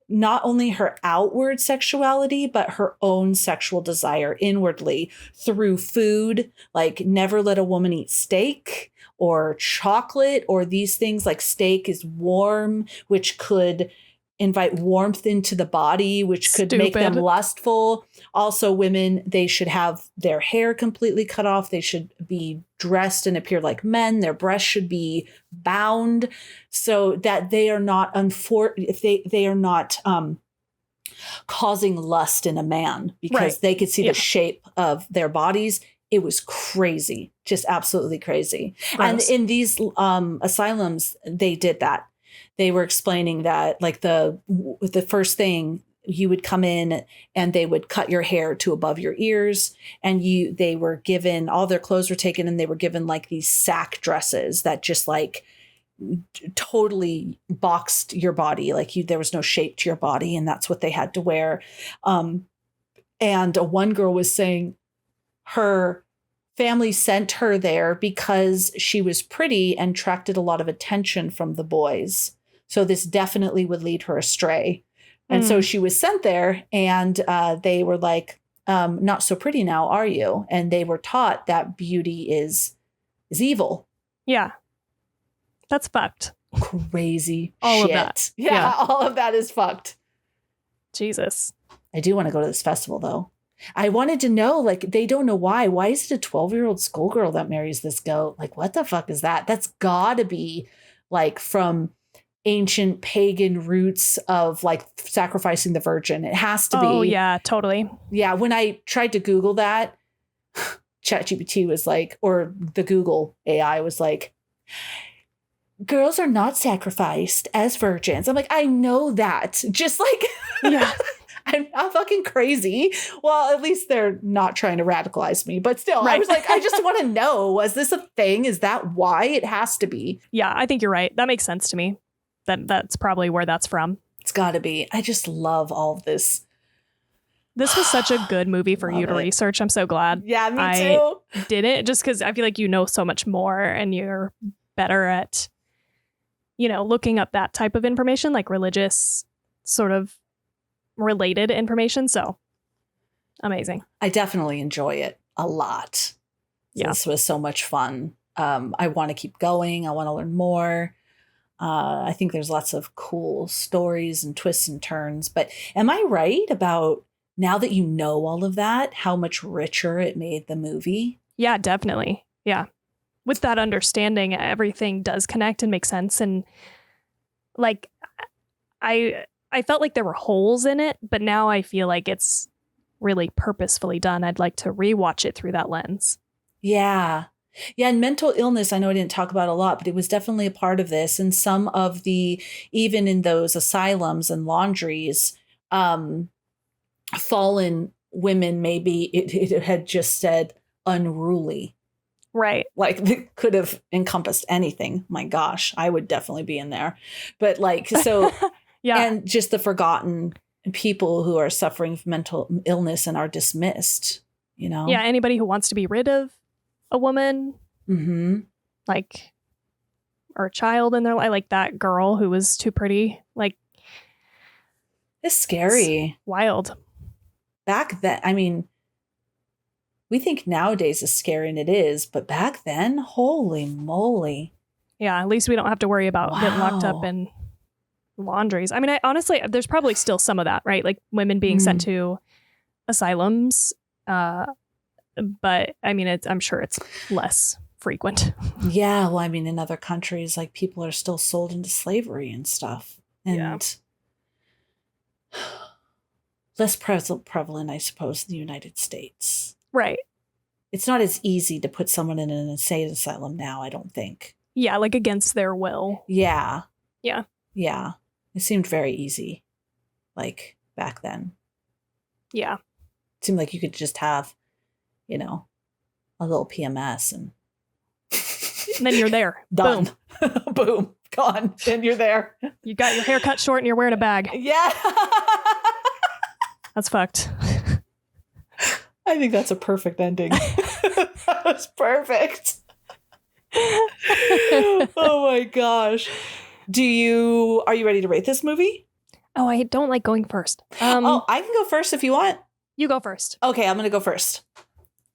not only her outward sexuality, but her own sexual desire inwardly through food. Like, never let a woman eat steak or chocolate or these things. Like, steak is warm, which could invite warmth into the body, which could make them lustful. Also, women, they should have their hair completely cut off. They should be dressed and appear like men. Their breasts should be bound so that they are not they are not causing lust in a man, because they could see the shape of their bodies. It was crazy, just absolutely crazy. Gross. And in these asylums, they did that. They were explaining that, like, the first thing, you would come in and they would cut your hair to above your ears, and they were given, all their clothes were taken, and they were given like these sack dresses that just like totally boxed your body. Like, there was no shape to your body, and that's what they had to wear. And one girl was saying her family sent her there because she was pretty and attracted a lot of attention from the boys. So this definitely would lead her astray. And so she was sent there, and they were like, not so pretty now, are you? And they were taught that beauty is evil. Yeah. That's fucked. Crazy all shit. Of that. Yeah, all of that is fucked. Jesus. I do want to go to this festival, though. I wanted to know, like, they don't know why. Why is it a 12-year-old schoolgirl that marries this goat? Like, what the fuck is that? That's gotta be, like, from ancient pagan roots of, like, sacrificing the virgin. It has to be. Oh, yeah, totally. Yeah, when I tried to Google that, ChatGPT was like, or the Google AI was like, girls are not sacrificed as virgins. I'm like, I know that. Just like, yeah. I'm not fucking crazy. Well, at least they're not trying to radicalize me. But still, right. I was like, I just want to know, was this a thing? Is that why? It has to be. Yeah, I think you're right. That makes sense to me. That's probably where that's from. It's got to be. I just love all of this. This was such a good movie for you to research. I'm so glad. Yeah, me too. I did it just because I feel like you know so much more and you're better at, looking up that type of information, like religious sort of related information. So amazing. I definitely enjoy it a lot. Yeah. This was so much fun. I want to keep going. I want to learn more. I think there's lots of cool stories and twists and turns. But am I right about, now that you know all of that, how much richer it made the movie? Yeah, definitely. Yeah. With that understanding, everything does connect and make sense. And like, I felt like there were holes in it, but now I feel like it's really purposefully done. I'd like to rewatch it through that lens. Yeah. Yeah. And mental illness, I know I didn't talk about a lot, but it was definitely a part of this. And some of even in those asylums and laundries, fallen women, maybe it had just said unruly. Right. Like, it could have encompassed anything. My gosh, I would definitely be in there. But like, so, yeah. And just the forgotten people who are suffering from mental illness and are dismissed, Yeah. Anybody who wants to be rid of a woman, like, or a child in their life, like that girl who was too pretty. Like, it's scary. It's wild. back then, I mean, we think nowadays is scary, and it is, but back then, holy moly. Yeah, at least we don't have to worry about getting locked up Wow. in laundries. I mean, I honestly, there's probably still some of that, right? Like women being sent to asylums. But I mean, I'm sure it's less frequent. Yeah, well, I mean, in other countries, like people are still sold into slavery and stuff. And less prevalent, I suppose, in the United States. Right. It's not as easy to put someone in an insane asylum now, I don't think. Yeah, like against their will. Yeah. Yeah. Yeah. It seemed very easy, like back then. Yeah. It seemed like you could just have, you know, a little PMS and then you're there. Done. Boom. Boom. Gone. And you're there. You got your hair cut short and you're wearing a bag. Yeah. That's fucked. I think that's a perfect ending. That was perfect. Oh my gosh. Are you ready to rate this movie? Oh, I don't like going first. I can go first if you want. You go first. Okay, I'm going to go first.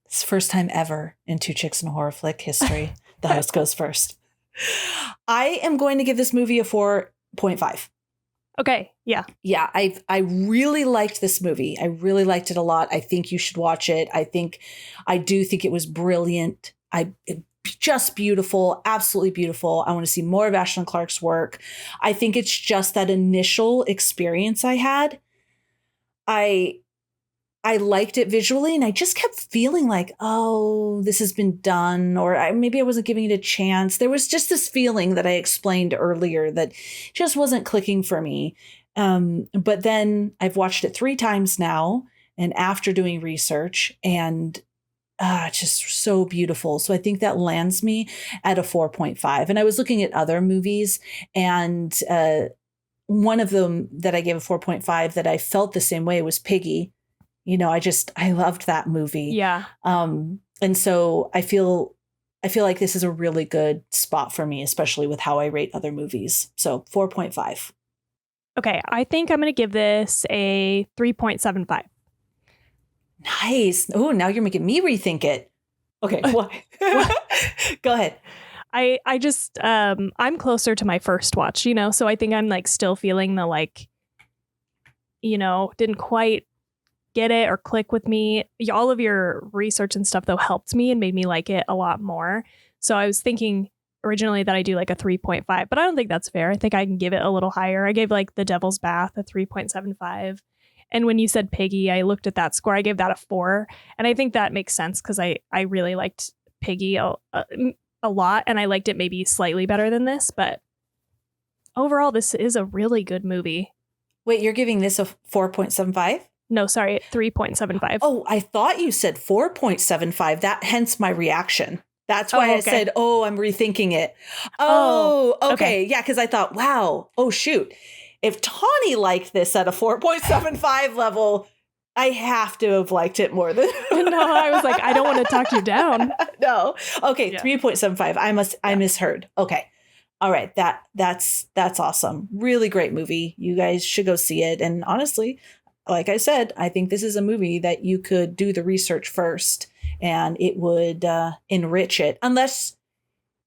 It's the first time ever in Two Chicks in a Horror Flick history. The host goes first. I am going to give this movie a 4.5. Okay, yeah. Yeah, I really liked this movie. I really liked it a lot. I think you should watch it. I do think it was brilliant. Just beautiful, absolutely beautiful. I want to see more of Ashlyn Clark's work. I think it's just that initial experience I had. I liked it visually, and I just kept feeling like, oh, this has been done, or maybe I wasn't giving it a chance. There was just this feeling that I explained earlier that just wasn't clicking for me. But then I've watched it 3 times now, and after doing research, and it's just so beautiful. So I think that lands me at a 4.5. And I was looking at other movies, and one of them that I gave a 4.5 that I felt the same way was Piggy. You know, I loved that movie. Yeah. And so I feel like this is a really good spot for me, especially with how I rate other movies. So 4.5. Okay, I think I'm going to give this a 3.75. Nice. Oh, now you're making me rethink it. Okay. What? Go ahead. I just, I'm closer to my first watch, you know, so I think I'm like still feeling the like, you know, didn't quite get it or click with me. All of your research and stuff though helped me and made me like it a lot more. So I was thinking originally that I do like a 3.5, but I don't think that's fair. I think I can give it a little higher. I gave like The Devil's Bath a 3.75. And when you said Piggy, I looked at that score. I gave that a 4. And I think that makes sense because I really liked Piggy a lot. And I liked it maybe slightly better than this. But overall, this is a really good movie. Wait, you're giving this a 4.75? No, sorry, 3.75. Oh, I thought you said 4.75. That hence my reaction. That's why I said, oh, I'm rethinking it. Oh, okay. Yeah, because I thought, wow, oh, shoot. If Tawny liked this at a 4.75 level, I have to have liked it more than... No, I was like, I don't want to talk you down. No. Okay, yeah. 3.75. I misheard. Okay. All right. That's awesome. Really great movie. You guys should go see it. And honestly, like I said, I think this is a movie that you could do the research first and it would enrich it. Unless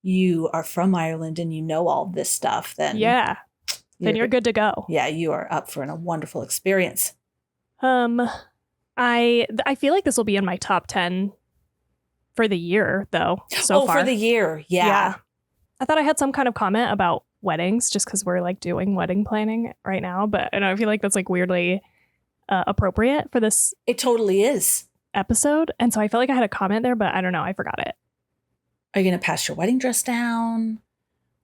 you are from Ireland and you know all this stuff, then you're good to go. Yeah, you are up for a wonderful experience. I feel like this will be in my top 10 for the year, though, so far. For the year. Yeah. I thought I had some kind of comment about weddings just because we're like doing wedding planning right now. But I feel like that's like weirdly appropriate for this. It totally is. Episode. And so I felt like I had a comment there, but I don't know. I forgot it. Are you going to pass your wedding dress down?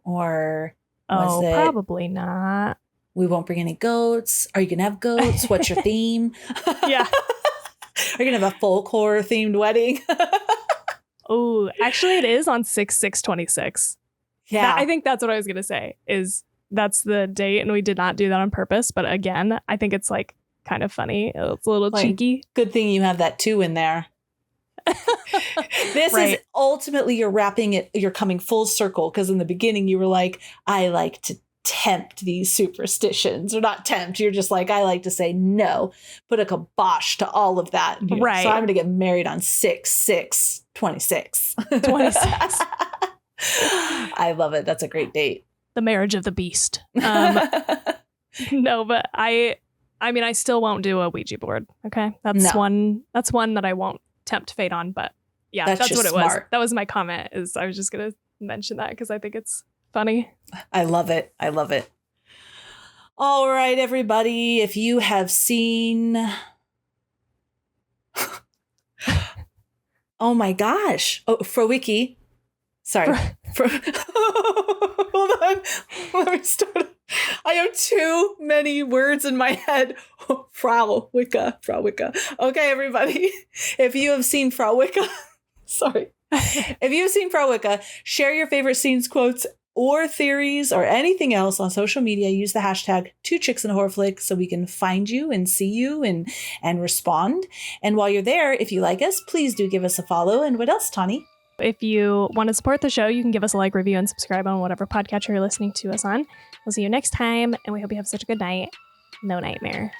Or probably not. We won't bring any goats. Are you going to have goats? What's your theme? Yeah. Are you going to have a folklore themed wedding? Oh, actually it is on 6/6/26. Yeah. I think that's what I was going to say is that's the date and we did not do that on purpose. But again, I think it's like kind of funny. It's a little cheeky. Good thing you have that 2 in there. This is ultimately you're coming full circle because in the beginning you were like, I like to tempt these superstitions, or not tempt. You're just like, I like to say no, put a kibosh to all of that. You know, right. So I'm going to get married on 6/6/26. 26. I love it. That's a great date. The marriage of the beast. No, but I mean, I still won't do a Ouija board. Okay. That's one that I won't tempt fate on, but yeah, that's what it was. That was my comment. Is I was just going to mention that because I think it's funny. I love it. I love it. All right, everybody. If you have seen... Oh my gosh. Oh, Fréwaka. Sorry. Hold on. Let me start. I have too many words in my head. Fréwaka. Okay, everybody. If you have seen Fréwaka, sorry. If you have seen Fréwaka, share your favorite scenes, quotes, or theories, or anything else on social media. Use the hashtag 2ChicksInAHorrorFlick so we can find you and see you and respond. And while you're there, if you like us, please do give us a follow. And what else, Tawny? If you want to support the show, you can give us a like, review, and subscribe on whatever podcatcher you're listening to us on. We'll see you next time, and we hope you have such a good night. No nightmares.